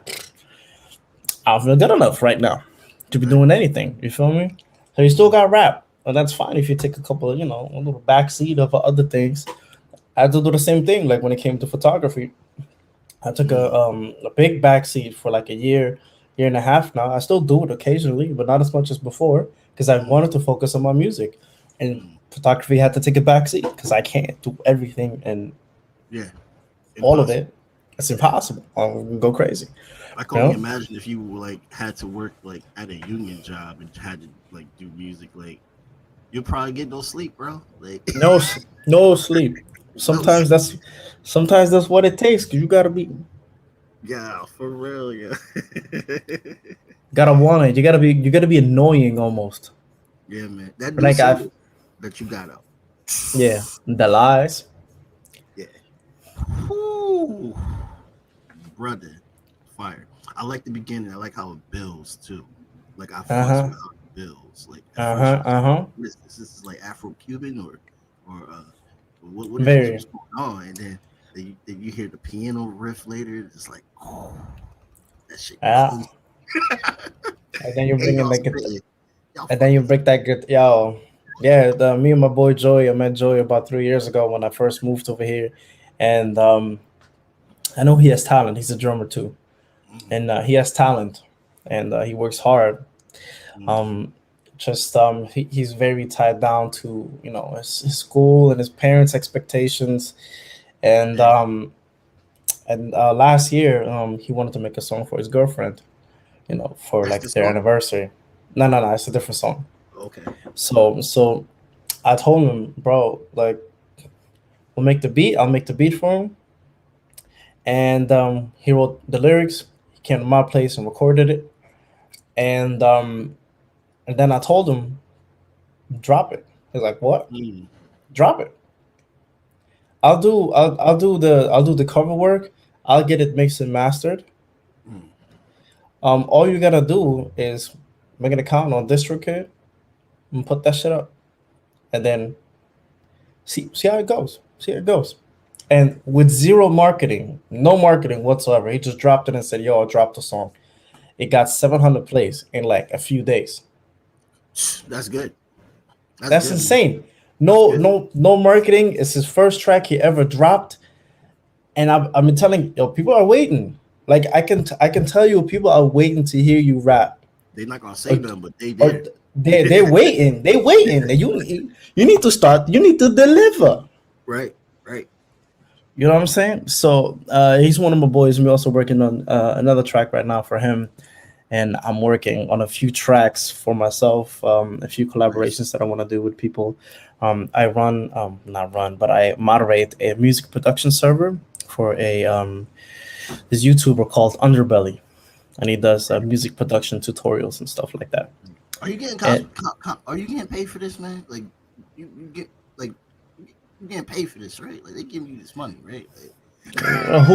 Speaker 3: don't feel good enough right now to be
Speaker 4: Right.
Speaker 3: doing anything. You feel me? So you still got rap. And that's fine if you take a couple of, a little backseat of other things. I had to do the same thing. Like when it came to photography, I took
Speaker 4: Mm.
Speaker 3: a big backseat for like a year and a half now. I still do it occasionally, but not as much as before because I
Speaker 4: Mm.
Speaker 3: wanted to focus on my music. And
Speaker 4: Mm.
Speaker 3: photography had to take a backseat because I can't do everything and
Speaker 4: Yeah.
Speaker 3: all of
Speaker 4: Impossible.
Speaker 3: it. It's
Speaker 4: Yeah.
Speaker 3: impossible. I'll go crazy.
Speaker 4: I can
Speaker 3: You
Speaker 4: only
Speaker 3: know?
Speaker 4: imagine if you like had to work like at a union job and had to like do music, like you'll probably get no sleep, bro. Like
Speaker 3: No, no sleep.
Speaker 4: no
Speaker 3: Sometimes
Speaker 4: sleep.
Speaker 3: that's what it takes. 'Cause you
Speaker 4: Yeah, for real, yeah.
Speaker 3: gotta want it. You gotta be annoying almost.
Speaker 4: Yeah, man. That new
Speaker 3: Like I,
Speaker 4: single that you got out.
Speaker 3: yeah, the lies.
Speaker 4: Yeah. Whew. Brother, fire. I like the beginning. I like how it builds too. Like I
Speaker 3: Uh
Speaker 4: fucks
Speaker 3: huh.
Speaker 4: with how it builds. Like at
Speaker 3: Uh
Speaker 4: first,
Speaker 3: huh.
Speaker 4: I was
Speaker 3: Uh
Speaker 4: like,
Speaker 3: huh.
Speaker 4: "What is this? This is like Afro Cuban or what is this?
Speaker 3: Very.
Speaker 4: What's going on?" And then you hear the piano riff later. It's like, oh, that shit
Speaker 3: Yeah.
Speaker 4: goes.
Speaker 3: And then you
Speaker 4: And
Speaker 3: bring in
Speaker 4: y'all
Speaker 3: like
Speaker 4: spitting. Y'all
Speaker 3: and then you
Speaker 4: fucking
Speaker 3: break that good. Yo, yeah. Me and my boy Joey. I met Joey about 3 years ago when I first moved over here, and I know he has talent. He's a drummer too,
Speaker 4: mm,
Speaker 3: and he has talent, and he works hard.
Speaker 4: mm,
Speaker 3: Um, just he's very tied down to his school and his parents' expectations, and
Speaker 4: yeah.
Speaker 3: last year he wanted to make a song for his girlfriend, for
Speaker 4: That's the
Speaker 3: like their
Speaker 4: song.
Speaker 3: anniversary. No, no, no, it's a different song.
Speaker 4: Okay.
Speaker 3: So I told him, bro, like we'll make the beat. I'll make the beat for him, and he wrote the lyrics. He came to my place and recorded it, and then I told him drop it. He's like, what?
Speaker 4: Mm,
Speaker 3: Drop it. I'll do the cover work. I'll get it mixed and mastered.
Speaker 4: mm.
Speaker 3: All you gotta do is make an account on DistroKid and put that shit up, and then see how it goes. See how it goes. And with zero marketing, no marketing whatsoever, he just dropped it and said, "Yo, I dropped the song." It got 700 plays in like a few days.
Speaker 4: That's good. That's
Speaker 3: That's
Speaker 4: good, man.
Speaker 3: insane.
Speaker 4: That's
Speaker 3: No,
Speaker 4: good.
Speaker 3: no, no marketing. It's his first track he ever dropped, and I've been telling people are waiting. Like I can tell you, people are waiting to hear you rap,
Speaker 4: They're not gonna say
Speaker 3: or
Speaker 4: nothing, but they
Speaker 3: or
Speaker 4: there.
Speaker 3: they're waiting. They waiting. You need to start. You need to deliver.
Speaker 4: Right, right.
Speaker 3: You know what I'm saying? So he's one of my boys. We're also working on another track right now for him, and I'm working on a few tracks for myself. A few
Speaker 4: Nice.
Speaker 3: collaborations that I want to do with people. I run, not run, but I moderate a music production server for a this YouTuber called Underbelly, and he does music production tutorials and stuff like that.
Speaker 4: Are you getting
Speaker 3: And
Speaker 4: are you getting paid for this, man? Like you get like you getting paid for this, right? Like they giving you this money, right? Like,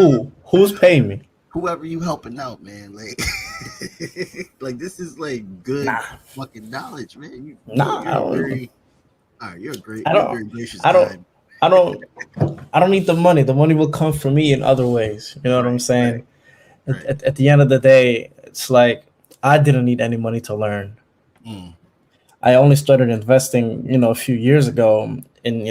Speaker 3: who's paying me?
Speaker 4: whoever you helping out, man. Like like this is like good
Speaker 3: Nah,
Speaker 4: fucking knowledge, man.
Speaker 3: nah,
Speaker 4: You're a very all right.
Speaker 3: I
Speaker 4: You're a
Speaker 3: don't,
Speaker 4: very gracious
Speaker 3: I don't,
Speaker 4: guy.
Speaker 3: I don't, I don't need the money. The money will come from me in other ways. You know what I'm
Speaker 4: Right, right,
Speaker 3: saying?
Speaker 4: right.
Speaker 3: At the end of the day, it's like I didn't need any money to learn.
Speaker 4: Mm,
Speaker 3: I only started investing, a few years ago in,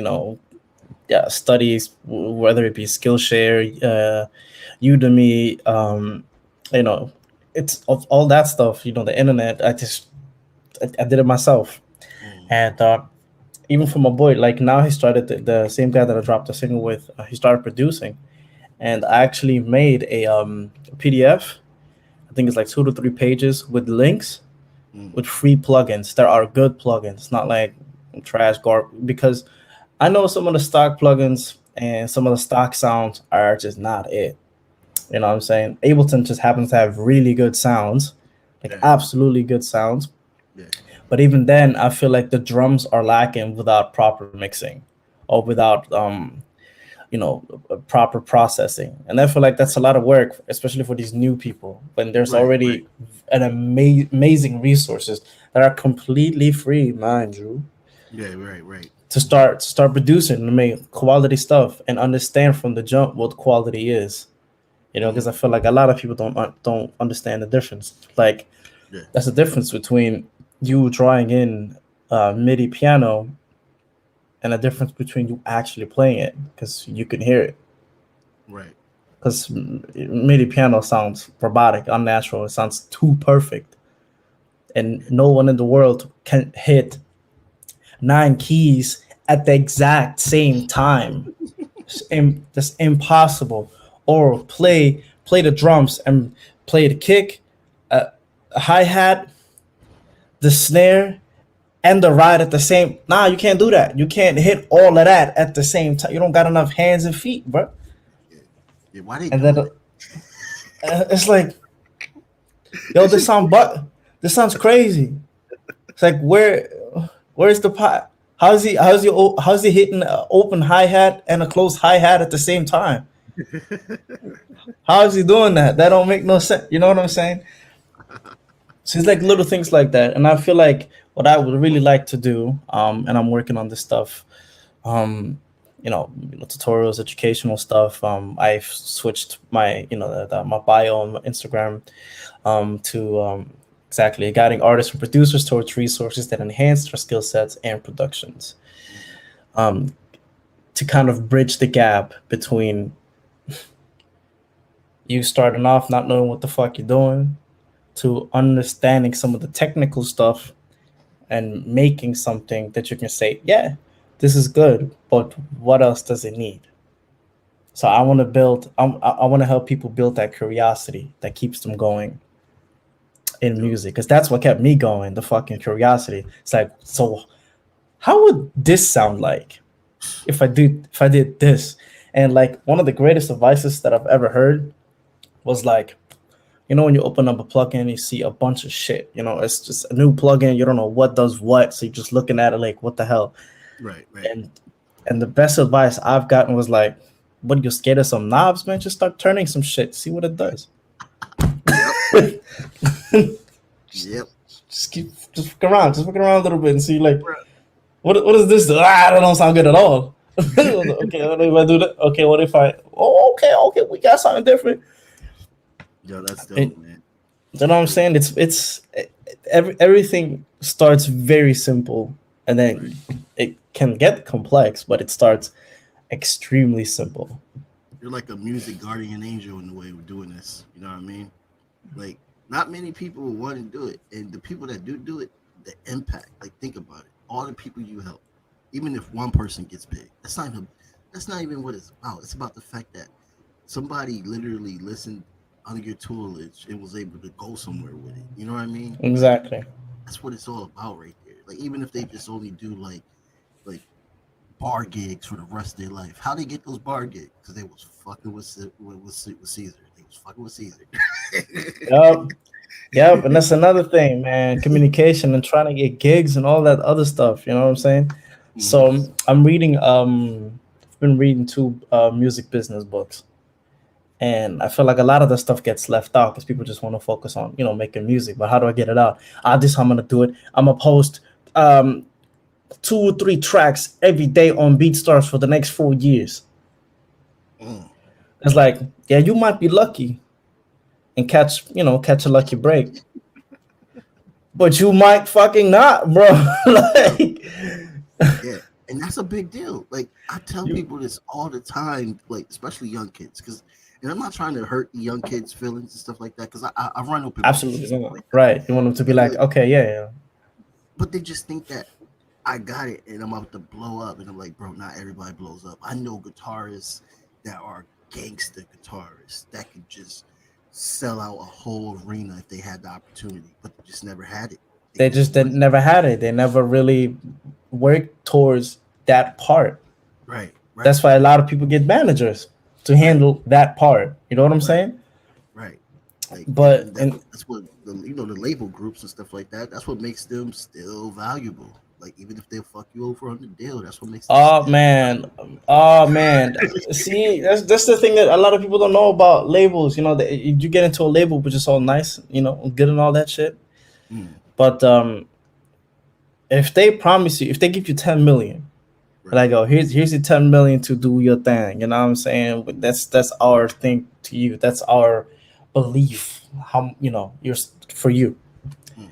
Speaker 3: yeah, studies, whether it be Skillshare, Udemy, you know, it's all that stuff. The internet. I did it myself,
Speaker 4: mm,
Speaker 3: and even for my boy, like now he started the same guy that I dropped the single with. He started producing, and I actually made a PDF. I think it's like 2 to 3 pages with links
Speaker 4: mm.
Speaker 3: with free plugins. There are good plugins, not like trash garbage. Because I know some of the stock plugins and some of the stock sounds are just not it. You know what I'm saying? Ableton just happens to have really good sounds, like
Speaker 4: Yeah,
Speaker 3: absolutely good sounds.
Speaker 4: yeah,
Speaker 3: But even then, I feel like the drums are lacking without proper mixing or without proper processing. And I feel like that's a lot of work, especially for these new people, when there's
Speaker 4: right, right.
Speaker 3: already amazing resources that are completely free, mind you.
Speaker 4: Yeah, right, right.
Speaker 3: to start producing, to make quality stuff and understand from the jump what quality is. Because I feel like a lot of people don't understand the difference. Like
Speaker 4: Yeah.
Speaker 3: that's the difference between you drawing in MIDI piano and the difference between you actually playing it because you can hear it.
Speaker 4: Right.
Speaker 3: Because MIDI piano sounds robotic, unnatural. It sounds too perfect, and no one in the world can hit 9 keys at the exact same time. That's impossible. Or play the drums and play the kick, a hi hat, the snare, and the ride at the same. Nah, you can't do that. You can't hit all of that at the same time. You don't got enough hands and feet, bro.
Speaker 4: Yeah, why they
Speaker 3: And then
Speaker 4: doing it?
Speaker 3: it's like, yo, this sounds crazy. It's like where's the pot? How's he hitting an open hi hat and a closed hi hat at the same time? How is he doing that? That don't make no sense. You know what I'm saying? So it's like little things like that, and I feel like what I would really like to do, and I'm working on this stuff, tutorials, educational stuff. I've switched my, my bio on Instagram, to exactly guiding artists and producers towards resources that enhance their skill sets and productions, to kind of bridge the gap between you starting off not knowing what the fuck you're doing to understanding some of the technical stuff and making something that you can say, yeah, this is good, but what else does it need? So I want to I want to help people build that curiosity that keeps them going in music, because that's what kept me going, the fucking curiosity. It's like, so how would this sound like if I did this? And like one of the greatest advices that I've ever heard was like, when you open up a plugin, you see a bunch of shit. It's just a new plugin. You don't know what does what, so you're just looking at it like, what the hell?
Speaker 4: Right.
Speaker 3: And the best advice I've gotten was like, what, you scared of some knobs, man? Just start turning some shit, see what it does.
Speaker 4: Yep.
Speaker 3: Just fuck around a little bit and see like, what is this? That don't sound good at all. Okay, what if I do that? Okay, what if I? Oh, okay, we got something different.
Speaker 4: Yo, that's dope, man.
Speaker 3: You know what I'm saying? Everything starts very simple, and then it can get complex, but it starts extremely simple.
Speaker 4: You're like a music guardian angel in the way we're doing this. You know what I mean? Like, not many people will want to do it, and the people that do it, the impact. Like, think about it. All the people you help, even if one person gets big, that's not even what it's about. It's about the fact that somebody literally listened under your tutelage and was able to go somewhere with it. You know what I mean?
Speaker 3: Exactly.
Speaker 4: That's what it's all about right there. Like, even if they just only do like bar gigs for the rest of their life, how they get those bar gigs? Because they was fucking with Caesar. They was fucking with Caesar.
Speaker 3: Yep, and that's another thing, man. Communication and trying to get gigs and all that other stuff. You know what I'm saying? Mm-hmm. So I'm reading. I've been reading 2 music business books. And I feel like a lot of the stuff gets left out because people just want to focus on, making music. But how do I get it out? This is how I'm going to do it. I'm going to post 2 or 3 tracks every day on BeatStars for the next 4 years. It's like, yeah, you might be lucky and catch a lucky break. But you might fucking not, bro. Like,
Speaker 4: yeah, and that's a big deal. Like, I tell people this all the time, like, especially young kids, because... And I'm not trying to hurt the young kids' feelings and stuff like that, because I run open.
Speaker 3: Absolutely. Like right. You want them to be like, okay, yeah.
Speaker 4: But they just think that I got it and I'm about to blow up. And I'm like, bro, not everybody blows up. I know guitarists that are gangster guitarists that could just sell out a whole arena if they had the opportunity, but they just never had it.
Speaker 3: They just never had it. They never really worked towards that part.
Speaker 4: Right.
Speaker 3: That's why a lot of people get managers to handle that part. You know what I'm saying?
Speaker 4: Right. Like,
Speaker 3: but
Speaker 4: that's what the label groups and stuff like that. That's what makes them still valuable. Like, even if they fuck you over on the deal, that's what makes them
Speaker 3: man. See, that's the thing that a lot of people don't know about labels. You get into a label which is all nice, good and all that shit. But if they promise you, if they give you 10 million Like,
Speaker 4: Right.
Speaker 3: oh, here's your 10 million to do your thing. You know what I'm saying? But that's our thing to you. That's our belief. How you're for you.
Speaker 4: Mm.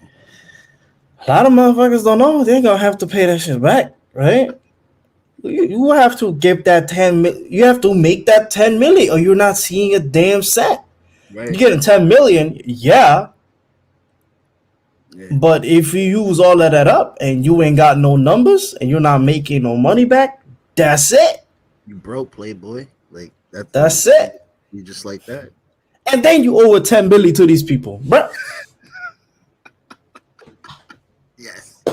Speaker 3: A lot of motherfuckers don't know they gonna have to pay that shit back, right? You have to give that you have to make that 10 million, or you're not seeing a damn cent. You
Speaker 4: Right.
Speaker 3: getting 10 million, yeah,
Speaker 4: Yeah.
Speaker 3: but if you use all of that up and you ain't got no numbers and you're not making no money back, that's it.
Speaker 4: You broke, playboy. Like that's
Speaker 3: That's it.
Speaker 4: you just like that.
Speaker 3: And then you owe a 10 billion to these people, bro.
Speaker 4: Yes.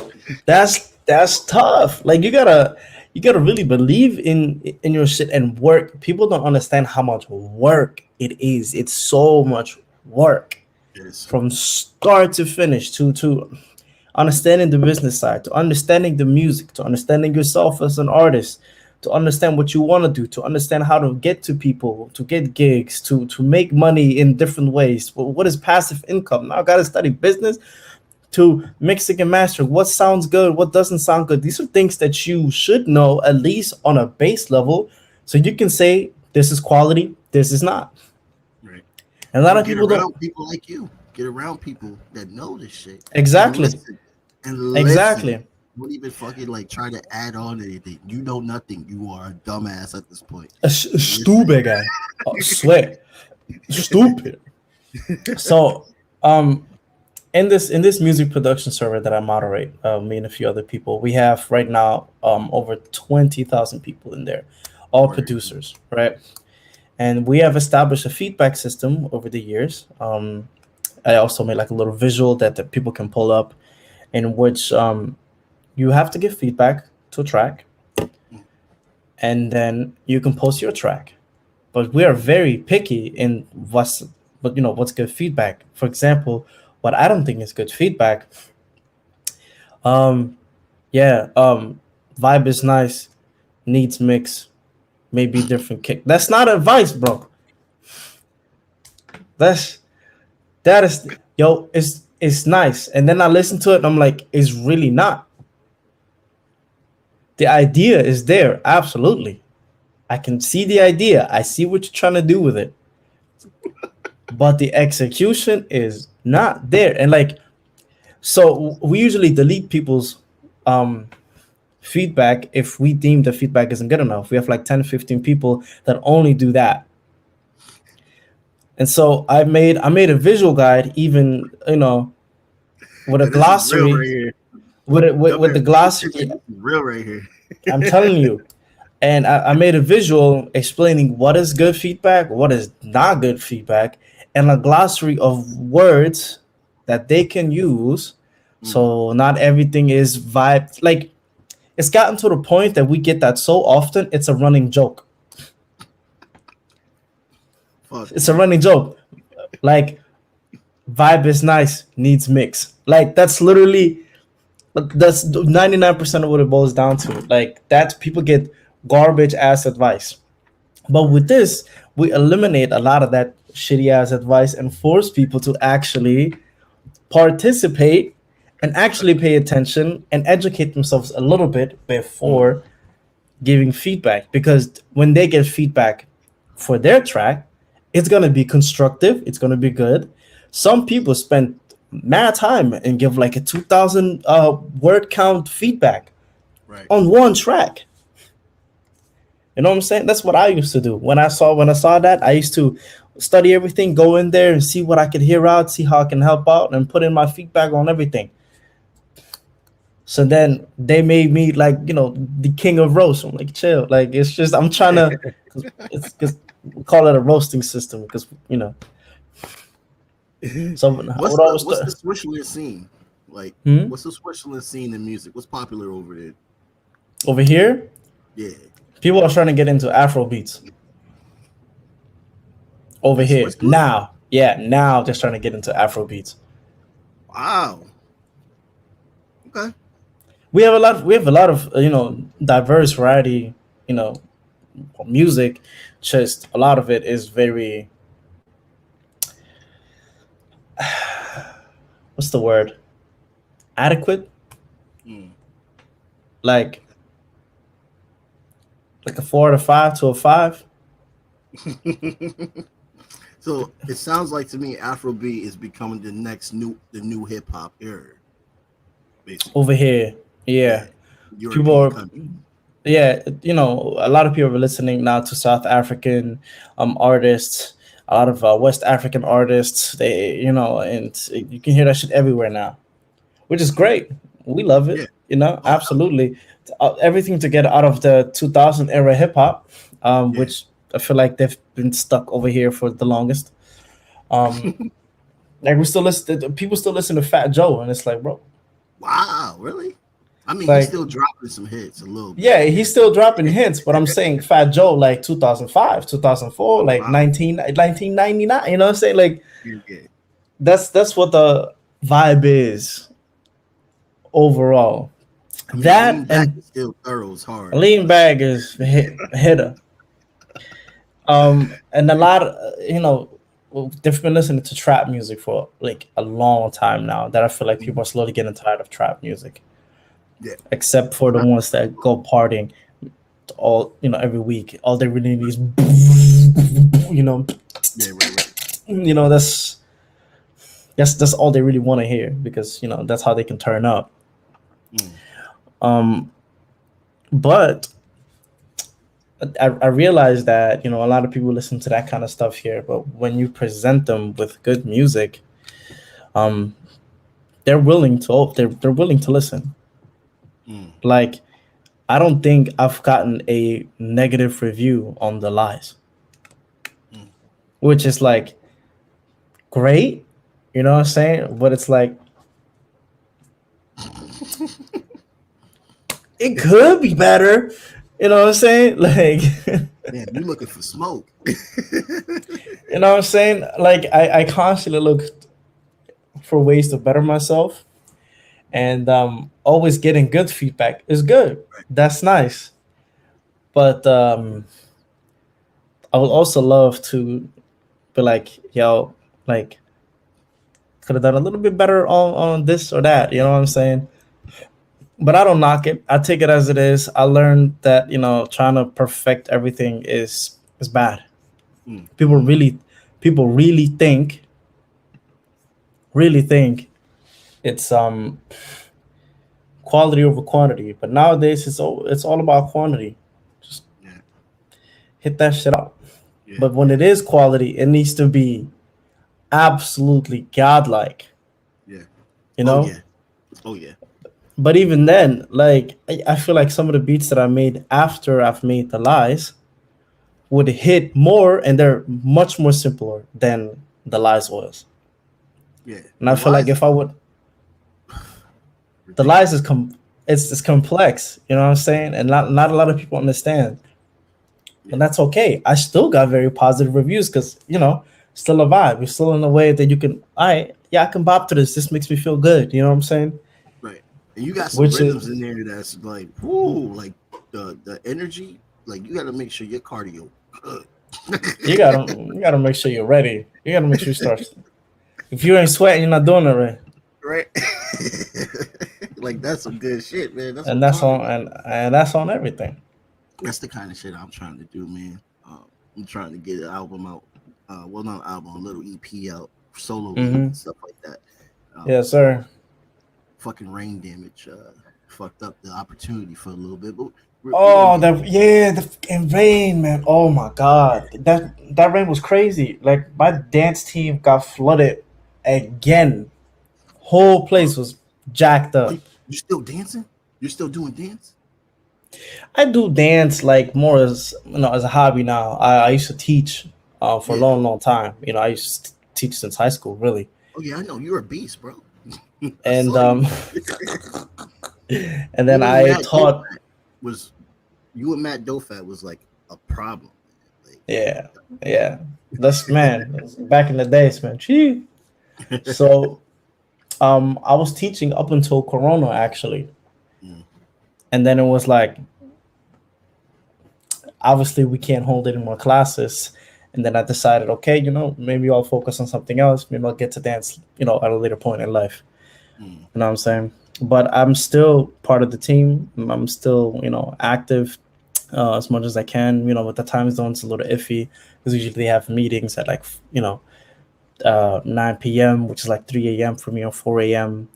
Speaker 3: That's tough. Like you gotta really believe in your shit and work. People don't understand how much work it is. It's so much work
Speaker 4: Yes.
Speaker 3: from start to finish, to understanding the business side, to understanding the music, to understanding yourself as an artist, to understand what you want to do, to understand how to get to people, to get gigs, to make money in different ways. What is passive income? Now I gotta study business, to mixing and mastering. What sounds good? What doesn't sound good? These are things that you should know at least on a base level, so you can say this is quality, this is not.
Speaker 4: Right.
Speaker 3: And a lot
Speaker 4: Or
Speaker 3: of
Speaker 4: get
Speaker 3: people don't.
Speaker 4: around people like you. Get around people that know this shit and
Speaker 3: Exactly.
Speaker 4: listen. And listen.
Speaker 3: Exactly.
Speaker 4: Don't even fucking like try to add on anything. You know nothing. You are a dumbass at this point.
Speaker 3: A
Speaker 4: Listen.
Speaker 3: stupid guy. I swear. Stupid. So, um, in this music production server that I moderate, me and a few other people, we have right now over 20,000 people in there, all
Speaker 4: Word.
Speaker 3: producers, right? And we have established a feedback system over the years. I also made like a little visual that people can pull up, in which you have to give feedback to a track, and then you can post your track. But we are very picky in what's good feedback. For example, what I don't think is good feedback. Um, yeah, vibe is nice, needs mix, maybe different kick. That's not advice, bro. That's that is yo. It's nice, and then I listen to it, and I'm like, it's really not. The idea is there, absolutely. I can see the idea. I see what you're trying to do with it, but the execution is not there. And like, so we usually delete people's um feedback if we deem the feedback isn't good enough. We have like 10, 15 people that only do that. And so I made a visual guide, even with a
Speaker 4: And this is real right
Speaker 3: glossary,
Speaker 4: here.
Speaker 3: with the
Speaker 4: Dumbass.
Speaker 3: glossary.
Speaker 4: This is real right here.
Speaker 3: I'm telling you. And I made a visual explaining what is good feedback, what is not good feedback, and a glossary of words that they can use.
Speaker 4: Mm,
Speaker 3: So not everything is vibe. Like, it's gotten to the point that we get that so often, it's a running joke.
Speaker 4: fuck
Speaker 3: It's a
Speaker 4: man.
Speaker 3: running joke. Like, vibe is nice, needs mix. Like, that's 99% of what it boils down to. Like, that people get garbage ass advice. But with this, we eliminate a lot of that shitty ass advice and force people to actually participate and actually pay attention and educate themselves a little bit
Speaker 4: Mm,
Speaker 3: before giving feedback. Because when they get feedback for their track, it's gonna be constructive, it's gonna be good. Some people spend mad time and give like a 2,000 word count feedback
Speaker 4: right.
Speaker 3: on one track. You know what I'm saying? That's what I used to do. When I saw that, I used to study everything, go in there and see what I could hear out, see how I can help out, and put in my feedback on everything. So then they made me like the king of roast. I'm like, chill. Like, it's just I'm trying to, cause it's because we call it a roasting system because. So I would always
Speaker 4: What's the Switzerland scene? Like
Speaker 3: hmm?
Speaker 4: what's the Switzerland scene in music? What's popular over there?
Speaker 3: Over here,
Speaker 4: Yeah.
Speaker 3: people are trying to get into Afro beats. Over
Speaker 4: In
Speaker 3: here
Speaker 4: Switzerland?
Speaker 3: now, yeah, now they're trying to get into Afro beats.
Speaker 4: Wow. Okay.
Speaker 3: We have a lot of diverse variety, you know music. Just a lot of it is very, what's the word, adequate.
Speaker 4: Mm,
Speaker 3: Like, like a 4 to 5 to a 5.
Speaker 4: So it sounds like to me Afrobeat is becoming the new hip hop era, basically.
Speaker 3: Over here.
Speaker 4: Yeah.
Speaker 3: Yeah. People
Speaker 4: European
Speaker 3: are,
Speaker 4: country.
Speaker 3: yeah, a lot of people are listening now to South African artists, a lot of West African artists. They, and you can hear that shit everywhere now, which is great. We love it,
Speaker 4: Yeah. Oh hell
Speaker 3: absolutely. Everything to get out of the 2000 era hip hop,
Speaker 4: yeah.
Speaker 3: which I feel like they've been stuck over here for the longest. Um, like we still listen, people still listen to Fat Joe, and it's like, bro,
Speaker 4: Wow, really? I mean, he's
Speaker 3: like,
Speaker 4: still dropping some hits a little bit.
Speaker 3: yeah, he's still dropping hits, but I'm saying Fat Joe like 2005, 2004,
Speaker 4: Oh
Speaker 3: like
Speaker 4: wow.
Speaker 3: 1999. You know what I'm saying? Like
Speaker 4: Yeah, yeah.
Speaker 3: that's what the vibe is overall.
Speaker 4: I mean,
Speaker 3: That
Speaker 4: Lean Back
Speaker 3: and
Speaker 4: is still Thoro's hard,
Speaker 3: Lean
Speaker 4: but
Speaker 3: Bag is hitter. And a lot of they've been listening to trap music for like a long time now. That I feel like people are slowly getting tired of trap music,
Speaker 4: yeah.
Speaker 3: except for the ones that go partying all every week. All they really need is you know
Speaker 4: Yeah, right.
Speaker 3: that's all they really want to hear because that's how they can turn up.
Speaker 4: Mm.
Speaker 3: Um, but I realize that a lot of people listen to that kind of stuff here, but when you present them with good music, um, they're willing to listen.
Speaker 4: Mm.
Speaker 3: Like I don't think I've gotten a negative review on The Lies,
Speaker 4: Mm.
Speaker 3: which is like great, you know what I'm saying? But it's like it could be better, you know what I'm saying? Like
Speaker 4: Man, you looking for smoke.
Speaker 3: you know what I'm saying? Like I constantly look for ways to better myself, and always getting good feedback is good. That's nice. But I would also love to be like, yo, like could have done a little bit better on this or that. You
Speaker 4: Yeah.
Speaker 3: know what I'm saying? But I don't knock it. I take it as it is. I learned that trying to perfect everything is bad.
Speaker 4: Mm.
Speaker 3: People really, people really think it's quality over quantity. But nowadays it's all about quantity. Just
Speaker 4: Yeah.
Speaker 3: hit that shit out.
Speaker 4: Yeah.
Speaker 3: But when it is quality, it needs to be absolutely godlike.
Speaker 4: Yeah.
Speaker 3: You
Speaker 4: Oh
Speaker 3: know.
Speaker 4: yeah. Oh yeah.
Speaker 3: But even then, like I feel like some of the beats that I made after I've made The Lies would hit more, and they're much more simpler than The Lies was.
Speaker 4: Yeah.
Speaker 3: And I
Speaker 4: The
Speaker 3: feel like
Speaker 4: lies
Speaker 3: if I would, The Lies
Speaker 4: ridiculous.
Speaker 3: is it's complex. You know what I'm saying? And not a lot of people understand,
Speaker 4: Yeah.
Speaker 3: and that's okay. I still got very positive reviews because still a vibe. It's still in a way that you can. Yeah, I can bop to this. This makes me feel good. You know what I'm saying?
Speaker 4: Right. And you got some
Speaker 3: Which is
Speaker 4: rhythms in there that's like, whoo, like the energy. Like you got to make sure your cardio good.
Speaker 3: you gotta make sure you're ready. You gotta make sure you start. If you ain't sweating, you're not doing it right.
Speaker 4: Right. Like that's some good shit, man. That's what
Speaker 3: And
Speaker 4: I'm
Speaker 3: that's
Speaker 4: talking
Speaker 3: on
Speaker 4: about.
Speaker 3: and that's on everything.
Speaker 4: That's the kind of shit I'm trying to do, man. I'm trying to get an album out. Well, not an album, a little EP out, soloing
Speaker 3: Hmm.
Speaker 4: and stuff like that.
Speaker 3: Yes,
Speaker 4: You know,
Speaker 3: sir.
Speaker 4: fucking rain damage fucked up the opportunity for a little bit, but we're gonna
Speaker 3: Oh,
Speaker 4: get
Speaker 3: the fucking rain, man. Oh my god, that rain was crazy. Like my dance team got flooded again. Whole place was jacked
Speaker 4: Are
Speaker 3: up.
Speaker 4: you still dancing? You're still doing dance?
Speaker 3: I do dance like more as as a hobby now. I used to teach for a
Speaker 4: Yeah.
Speaker 3: long, long time. I used to teach since high school, really.
Speaker 4: Oh yeah, I know you're a beast, bro. I
Speaker 3: And
Speaker 4: saw you.
Speaker 3: and
Speaker 4: You
Speaker 3: then
Speaker 4: and
Speaker 3: I
Speaker 4: Matt
Speaker 3: taught.
Speaker 4: Dofat was you and Matt Dofat was like a problem.
Speaker 3: Yeah, yeah. That's man. That's back in the days, man. Gee.
Speaker 4: Like,
Speaker 3: So I was teaching up until Corona actually,
Speaker 4: mm,
Speaker 3: and then it was like obviously we can't hold any more classes. And then I decided, okay, maybe I'll focus on something else. Maybe I'll get to dance, at a later point in life.
Speaker 4: mm,
Speaker 3: You know what I'm saying? But I'm still part of the team. I'm still, active. as much as I can. But the time zone's a little iffy because usually they have meetings at like 9 p.m., which is like 3 a.m. for me, or 4 a.m.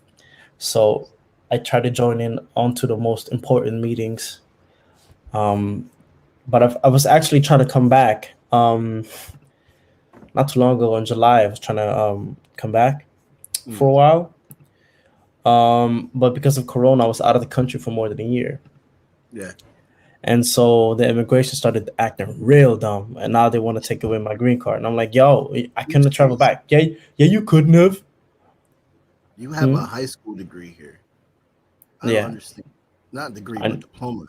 Speaker 3: So I try to join in onto the most important meetings. Um, but I was actually trying to come back. Not too long ago in July, I was trying to come back for a
Speaker 4: Mm,
Speaker 3: while. But because of Corona, I was out of the country for more than a year.
Speaker 4: yeah.
Speaker 3: And so the immigration started acting real dumb, and now they want to take away my green card. And I'm like, yo, I couldn't
Speaker 4: It's
Speaker 3: have traveled
Speaker 4: crazy.
Speaker 3: back. Yeah, yeah, you couldn't have.
Speaker 4: You have a
Speaker 3: Hmm?
Speaker 4: high school degree here. I don't
Speaker 3: Yeah,
Speaker 4: understand. Not degree, but
Speaker 3: I,
Speaker 4: diploma.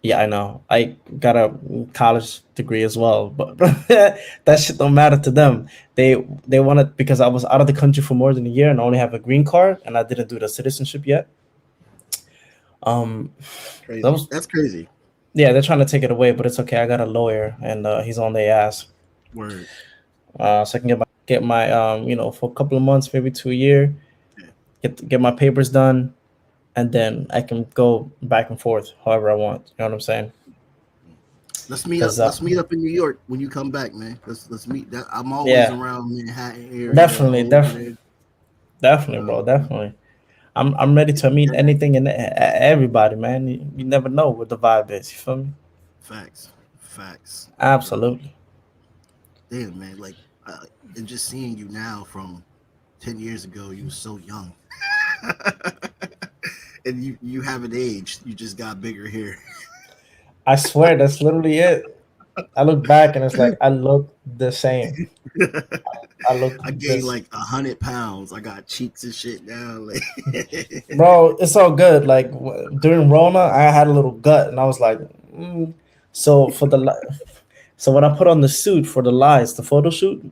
Speaker 3: yeah, I know. I got a college degree as well, but that shit don't matter to them. They wanted, because I was out of the country for more than a year and I only have a green card, and I didn't do the citizenship yet. Um, that
Speaker 4: Crazy.
Speaker 3: was
Speaker 4: That's crazy.
Speaker 3: Yeah, they're trying to take it away, but it's okay. I got a lawyer, and he's on their ass,
Speaker 4: Word.
Speaker 3: so I can get my for a couple of months, maybe to a year,
Speaker 4: Yeah.
Speaker 3: get my papers done, and then I can go back and forth however I want. You know what I'm saying?
Speaker 4: Let's meet up.
Speaker 3: Because
Speaker 4: Let's meet up in New York when you come back, man. Let's meet. That I'm always
Speaker 3: yeah,
Speaker 4: around Manhattan area,
Speaker 3: definitely,
Speaker 4: all over there.
Speaker 3: definitely, bro, definitely. I'm ready to meet
Speaker 4: Yeah.
Speaker 3: anything and everybody, man. You never know what the vibe is. You feel me?
Speaker 4: Facts. Facts.
Speaker 3: Absolutely.
Speaker 4: Damn, man. Like, and just seeing you now from 10 years ago, you were so young, and you haven't aged. You just got bigger here.
Speaker 3: I swear that's literally it. I look back and it's like I look the same. I look
Speaker 4: I gained
Speaker 3: this,
Speaker 4: like 100 pounds. I got cheeks and shit now. Like,
Speaker 3: bro. It's all good. Like during Rona, I had a little gut, and I was like, mm. So so when I put on the suit for the lies, the photo shoot,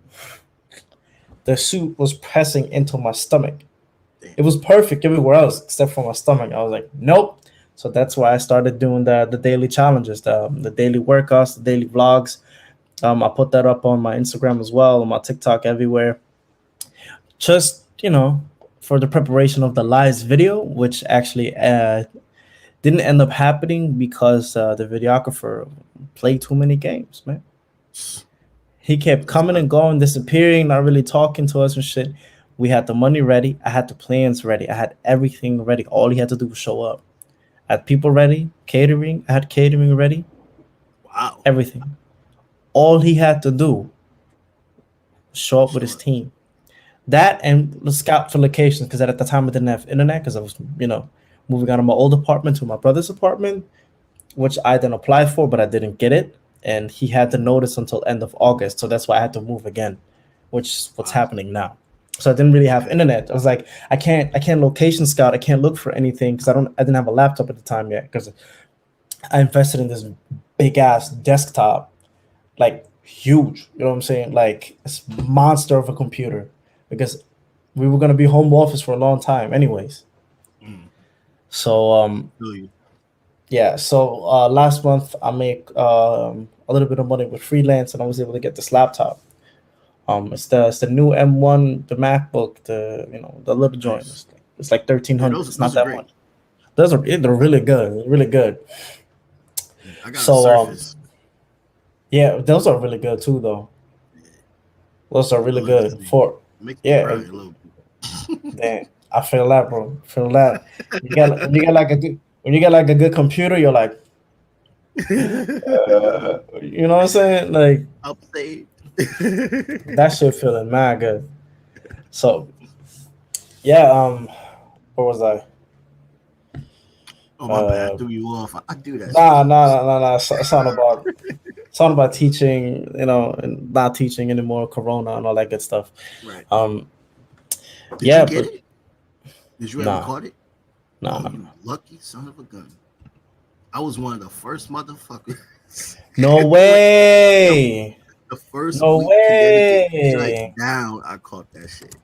Speaker 3: the suit was pressing into my stomach.
Speaker 4: damn.
Speaker 3: It was perfect everywhere else except for my stomach. I was like, nope. So that's why I started doing the daily challenges, the daily workouts, the daily vlogs. I put that up on my Instagram as well, on my TikTok, everywhere. Just for the preparation of the lives video, which actually didn't end up happening because the videographer played too many games, man. He kept
Speaker 4: That's
Speaker 3: coming
Speaker 4: wild.
Speaker 3: and going, disappearing, not really talking to us and shit. We had the money ready. I had the plans ready. I had everything ready. All he had to do was show up. I had people ready, catering. I had catering ready,
Speaker 4: Wow.
Speaker 3: everything. All he had to do was show up with his
Speaker 4: Sure.
Speaker 3: team. That and the scout for locations, because at the time I didn't have internet because I was, moving out of my old apartment to my brother's apartment, which I then applied for, but I didn't get it. And he had the notice until end of August, so that's why I had to move again, which is what's
Speaker 4: Wow.
Speaker 3: happening now. So I didn't really have
Speaker 4: Okay.
Speaker 3: internet. I was like, I can't location scout. I can't look for anything because I didn't have a laptop at the time yet because I invested in this big ass desktop, like huge. You know what I'm saying? Like it's monster of a computer because we were gonna be home office for a long time, anyways.
Speaker 4: Mm,
Speaker 3: So
Speaker 4: feel you.
Speaker 3: yeah. So last month I make a little bit of money with freelance, and I was able to get this laptop. It's the new M1, the MacBook, the little joint.
Speaker 4: Nice.
Speaker 3: It's like
Speaker 4: Yeah,
Speaker 3: 1,300.
Speaker 4: those
Speaker 3: It's not
Speaker 4: those are
Speaker 3: that
Speaker 4: great.
Speaker 3: much. They're really good, really good.
Speaker 4: Yeah, I got a
Speaker 3: So
Speaker 4: Surface.
Speaker 3: yeah, those are really good too, though.
Speaker 4: Yeah,
Speaker 3: Those are
Speaker 4: I
Speaker 3: really
Speaker 4: love that
Speaker 3: good
Speaker 4: thing.
Speaker 3: for
Speaker 4: It makes me
Speaker 3: yeah.
Speaker 4: cry a little
Speaker 3: Damn, I feel that, bro. Feel that. When you get like a good computer, you're like,
Speaker 4: bit.
Speaker 3: you know what I'm saying? Like
Speaker 4: Upstate.
Speaker 3: that shit feeling mad good. So yeah, where was I?
Speaker 4: Oh my bad, I
Speaker 3: Uh,
Speaker 4: threw you off. I do that shit
Speaker 3: nah,
Speaker 4: to you.
Speaker 3: nah, nah, nah, nah. It's not about teaching, and not teaching anymore, Corona and all that good stuff.
Speaker 4: Right.
Speaker 3: Um,
Speaker 4: Did you
Speaker 3: yeah,
Speaker 4: get
Speaker 3: but
Speaker 4: it? Did you ever
Speaker 3: nah,
Speaker 4: caught it?
Speaker 3: nah,
Speaker 4: Oh,
Speaker 3: nah,
Speaker 4: you
Speaker 3: nah.
Speaker 4: lucky son of a gun. I was one of the first motherfuckers.
Speaker 3: No
Speaker 4: Like the,
Speaker 3: way.
Speaker 4: the first
Speaker 3: No
Speaker 4: week Connecticut shut
Speaker 3: way.
Speaker 4: down, I caught that shit.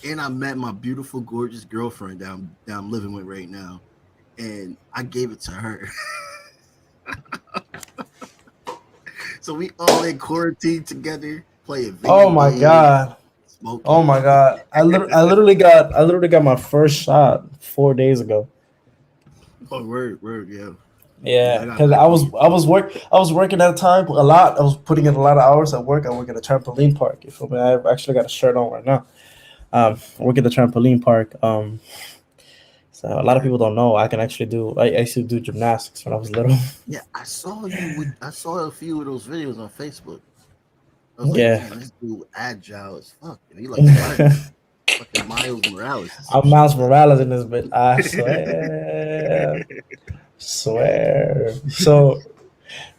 Speaker 4: And I met my beautiful, gorgeous girlfriend that I'm living with right now. And I gave it to her. So we all in quarantine together, playing
Speaker 3: Oh
Speaker 4: video
Speaker 3: my
Speaker 4: games,
Speaker 3: god. Oh
Speaker 4: smoking.
Speaker 3: my god. I literally got my first shot 4 days ago.
Speaker 4: Oh, word, yeah. Yeah,
Speaker 3: Yeah,
Speaker 4: I got
Speaker 3: because
Speaker 4: back on
Speaker 3: I
Speaker 4: YouTube.
Speaker 3: was working at a time a lot. I was putting in a lot of hours at work. I work at a trampoline park. You feel me? I've actually got a shirt on right now. I work at the trampoline park. So a lot of
Speaker 4: Okay.
Speaker 3: people don't know I can actually do. I used to do gymnastics when I was little.
Speaker 4: Yeah, I saw you with. I saw a few of those videos on Facebook. I was like,
Speaker 3: Yeah.
Speaker 4: damn, this dude agile as fuck, and he like Spider-Man, fucking Miles Morales or some
Speaker 3: I'm
Speaker 4: shit,
Speaker 3: Miles
Speaker 4: man.
Speaker 3: Morales in this bit. I swear, swear.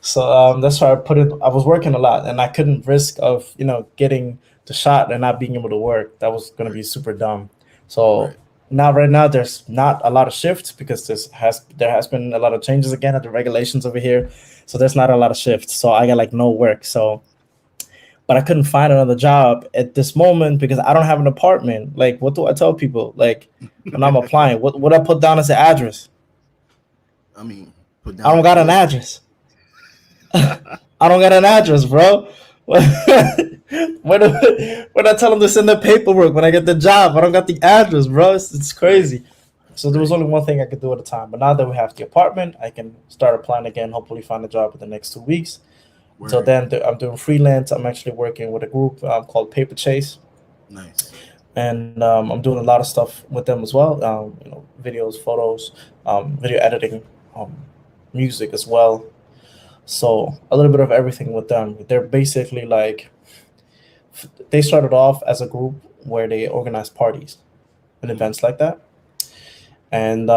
Speaker 3: So that's why I put it. I was working a lot, and I couldn't risk of getting the shot and not being able to work. That was gonna
Speaker 4: Right,
Speaker 3: be super dumb. So
Speaker 4: right.
Speaker 3: now, right now, there's not a lot of shifts because there has been a lot of changes again at the regulations over here. So there's not a lot of shifts. So I got like no work. So but I couldn't find another job at this moment because I don't have an apartment. Like, what do I tell people? Like, when I'm applying, what I put down as the address?
Speaker 4: I mean, put
Speaker 3: I
Speaker 4: down
Speaker 3: don't
Speaker 4: the
Speaker 3: got an
Speaker 4: place.
Speaker 3: address. I don't got an address, bro. When I tell them to send the paperwork when I get the job, I don't got the address, bro. It's
Speaker 4: Right,
Speaker 3: crazy. So there was
Speaker 4: right.
Speaker 3: only one thing I could do at a time. But now that we have the apartment, I can start applying again. Hopefully, find a job in the next 2 weeks. Until
Speaker 4: Word.
Speaker 3: then, I'm doing freelance. I'm actually working with a group called Paper Chase,
Speaker 4: Nice.
Speaker 3: and I'm doing a lot of stuff with them as well. Videos, photos, video editing, um, music as well. So a little bit of everything with them. They're basically like they started off as a group where they organize parties and
Speaker 4: Mm,
Speaker 3: events like that, and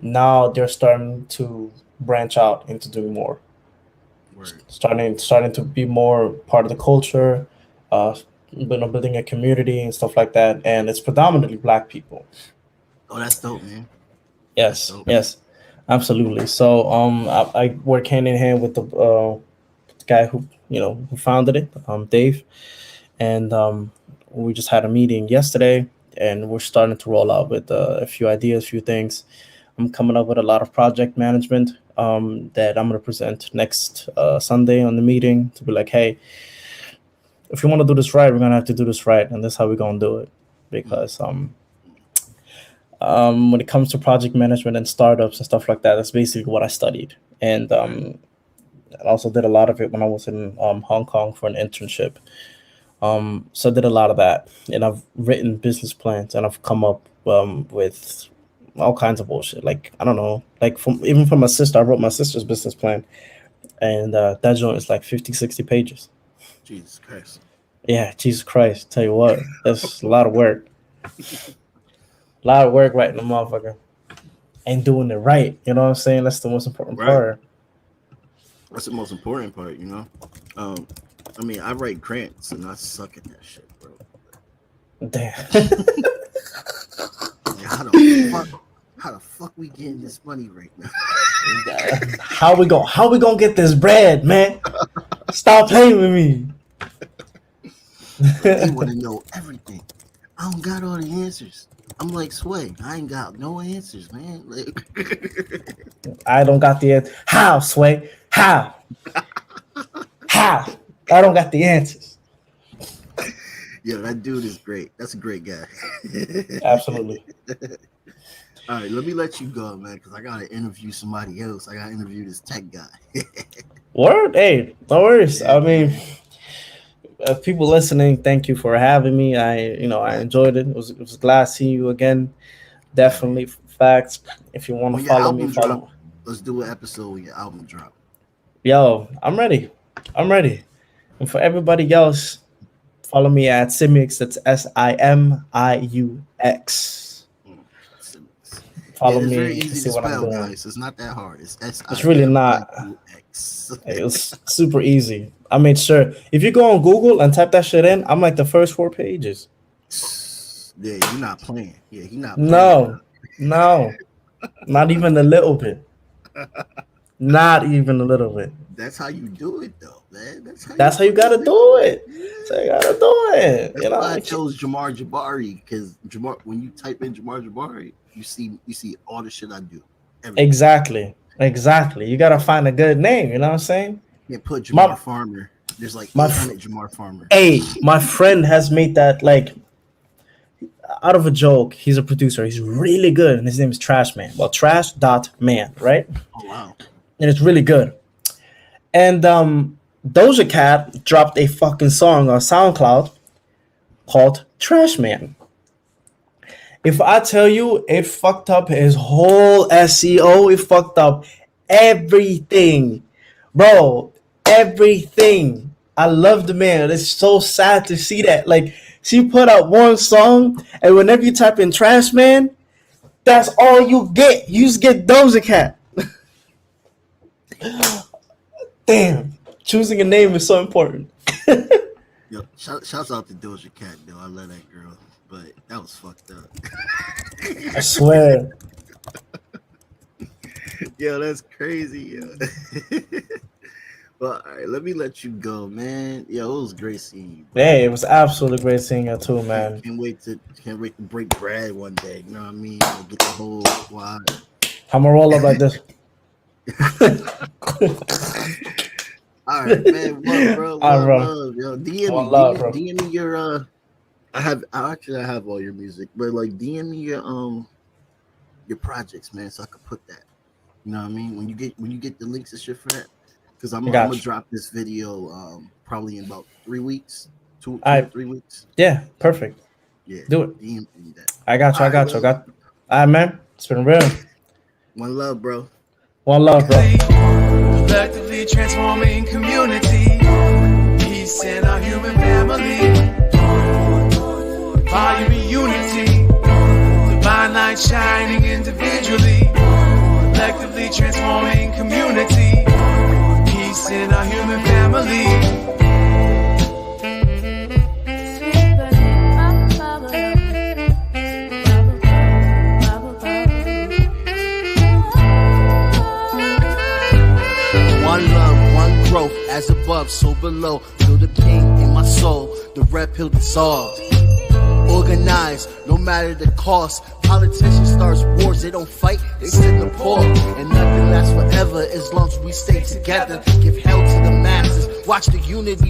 Speaker 3: now they're starting to branch out into doing more,
Speaker 4: word.
Speaker 3: starting to be more part of the culture, uh, building a community and stuff like that. And it's predominantly Black people.
Speaker 4: Oh, that's dope, man. That's
Speaker 3: Yes,
Speaker 4: dope.
Speaker 3: yes, absolutely. So I work hand in hand with the guy who founded it, Dave, and we just had a meeting yesterday, and we're starting to roll out with a few ideas, few things. I'm coming up with a lot of project management that I'm going to present next Sunday on the meeting to be like, hey, if you want to do this right, we're going to have to do this right, and this is how we're going to do it.
Speaker 4: Mm,
Speaker 3: Because when it comes to project management and startups and stuff like that, that's basically what I studied. And
Speaker 4: right.
Speaker 3: I also did a lot of it when I was in Hong Kong for an internship. So I did a lot of that, and I've written business plans, and I've come up with all kinds of bullshit. Like I don't know, like from my sister, I wrote my sister's business plan, and that joint is like 50, 60 pages.
Speaker 4: Jesus Christ.
Speaker 3: Yeah, Jesus Christ, tell you what, that's a lot of work. A lot of work writing a motherfucker and doing it right. You know what I'm saying? That's the most important
Speaker 4: Right.
Speaker 3: part.
Speaker 4: That's the most important part, you know. Um, I mean, I write grants and I suck at that shit, bro.
Speaker 3: Damn.
Speaker 4: Like, how the fuck we getting this money right now?
Speaker 3: How we gonna get this bread, man? Stop playing with me.
Speaker 4: Like, they want to know everything. I don't got all the answers. I'm like Sway. I ain't got no answers, man. Like,
Speaker 3: I don't got the answer. How, Sway? How? How? I don't got the answers.
Speaker 4: yeah, that dude is great. That's a great guy.
Speaker 3: Absolutely.
Speaker 4: All right, let me let you go, man, because I gotta interview somebody else. I gotta interview this tech guy.
Speaker 3: Word? Hey, no worries.
Speaker 4: yeah,
Speaker 3: I mean,
Speaker 4: man.
Speaker 3: people listening, thank you for having me. I
Speaker 4: Yeah,
Speaker 3: enjoyed it. It was glad seeing you again.
Speaker 4: yeah, man.
Speaker 3: Definitely facts. If you want to
Speaker 4: When your
Speaker 3: follow me,
Speaker 4: album drop,
Speaker 3: follow.
Speaker 4: let's do an episode when your album drop.
Speaker 3: Yo, I'm ready. I'm ready. And for everybody else, follow me at Simiux. That's Simiux.
Speaker 4: Mm. Yeah,
Speaker 3: Follow
Speaker 4: it's very
Speaker 3: me and
Speaker 4: easy
Speaker 3: see
Speaker 4: to
Speaker 3: what I'm
Speaker 4: spell,
Speaker 3: doing.
Speaker 4: guys. It's not that hard. It's
Speaker 3: It's really not.
Speaker 4: Simiux.
Speaker 3: It was super easy. I made sure if you go on Google and type that shit in, I'm like the first 4 pages.
Speaker 4: Yeah, you're not playing. Yeah, he's not playing.
Speaker 3: No, no, not even a little bit. Not even a little bit.
Speaker 4: That's how you do it, though, man. That's how you
Speaker 3: That's how you
Speaker 4: fucking
Speaker 3: gotta
Speaker 4: do
Speaker 3: do
Speaker 4: it.
Speaker 3: it. That's how you
Speaker 4: Yeah.
Speaker 3: gotta do it.
Speaker 4: That's why I chose Jamar Jabari, because Jamar, when you type in Jamar Jabari, you see all the shit I do. Everything.
Speaker 3: Exactly. Exactly. You gotta find a good name. You know what I'm saying?
Speaker 4: You can't put
Speaker 3: My
Speaker 4: Jamar Farmer. There's like
Speaker 3: my
Speaker 4: 800 Jamar Farmers.
Speaker 3: hey, my friend has made that like out of a joke. He's a producer. He's really good, and his name is Trash Man. Well, Trash dot Man, right?
Speaker 4: Oh wow.
Speaker 3: and it's really good. And Doja Cat dropped a fucking song on SoundCloud called Trash Man. If I tell you it fucked up his whole SEO, it fucked up everything. Bro, everything. I love the man. It's so sad to see that. Like, she put out one song, and whenever you type in Trash Man, that's all you get. You just get Doja Cat. Damn. Choosing a name is so important.
Speaker 4: Yo, shouts out to Doja Cat, though. I love that girl, but that was fucked up.
Speaker 3: I swear.
Speaker 4: Yo, that's crazy. Yo. Well, all right, let me let you go, man. Yo, it was great seeing you.
Speaker 3: Hey, it was absolutely great seeing you too, man.
Speaker 4: Can't wait to break bread one day. You know what I mean? Get the whole squad.
Speaker 3: I'm gonna roll up like this.
Speaker 4: All right, man. One, bro. One love, yo. DM me your I have all your music, but like DM me your projects, man, so I could put that. You know what I mean? When you get the links and shit for that, because I'm gonna drop this video probably in about 3 weeks, 2 or 3 weeks.
Speaker 3: Yeah, perfect.
Speaker 4: Yeah,
Speaker 3: do it.
Speaker 4: DM me that.
Speaker 3: I got you. All right, man. It's been real.
Speaker 4: One love, bro.
Speaker 3: One love, bro.
Speaker 1: Collectively transforming community, peace in our human family, volume in unity, divine light shining individually, collectively transforming community, peace in our human family.
Speaker 2: One love, one growth, as above, so below. Feel the pain in my soul, the red pill dissolved. Organized, no matter the cost. Politicians start wars, they don't fight, they sit in the poor. And nothing lasts forever as long as we stay together. Give hell to the masses, watch the unity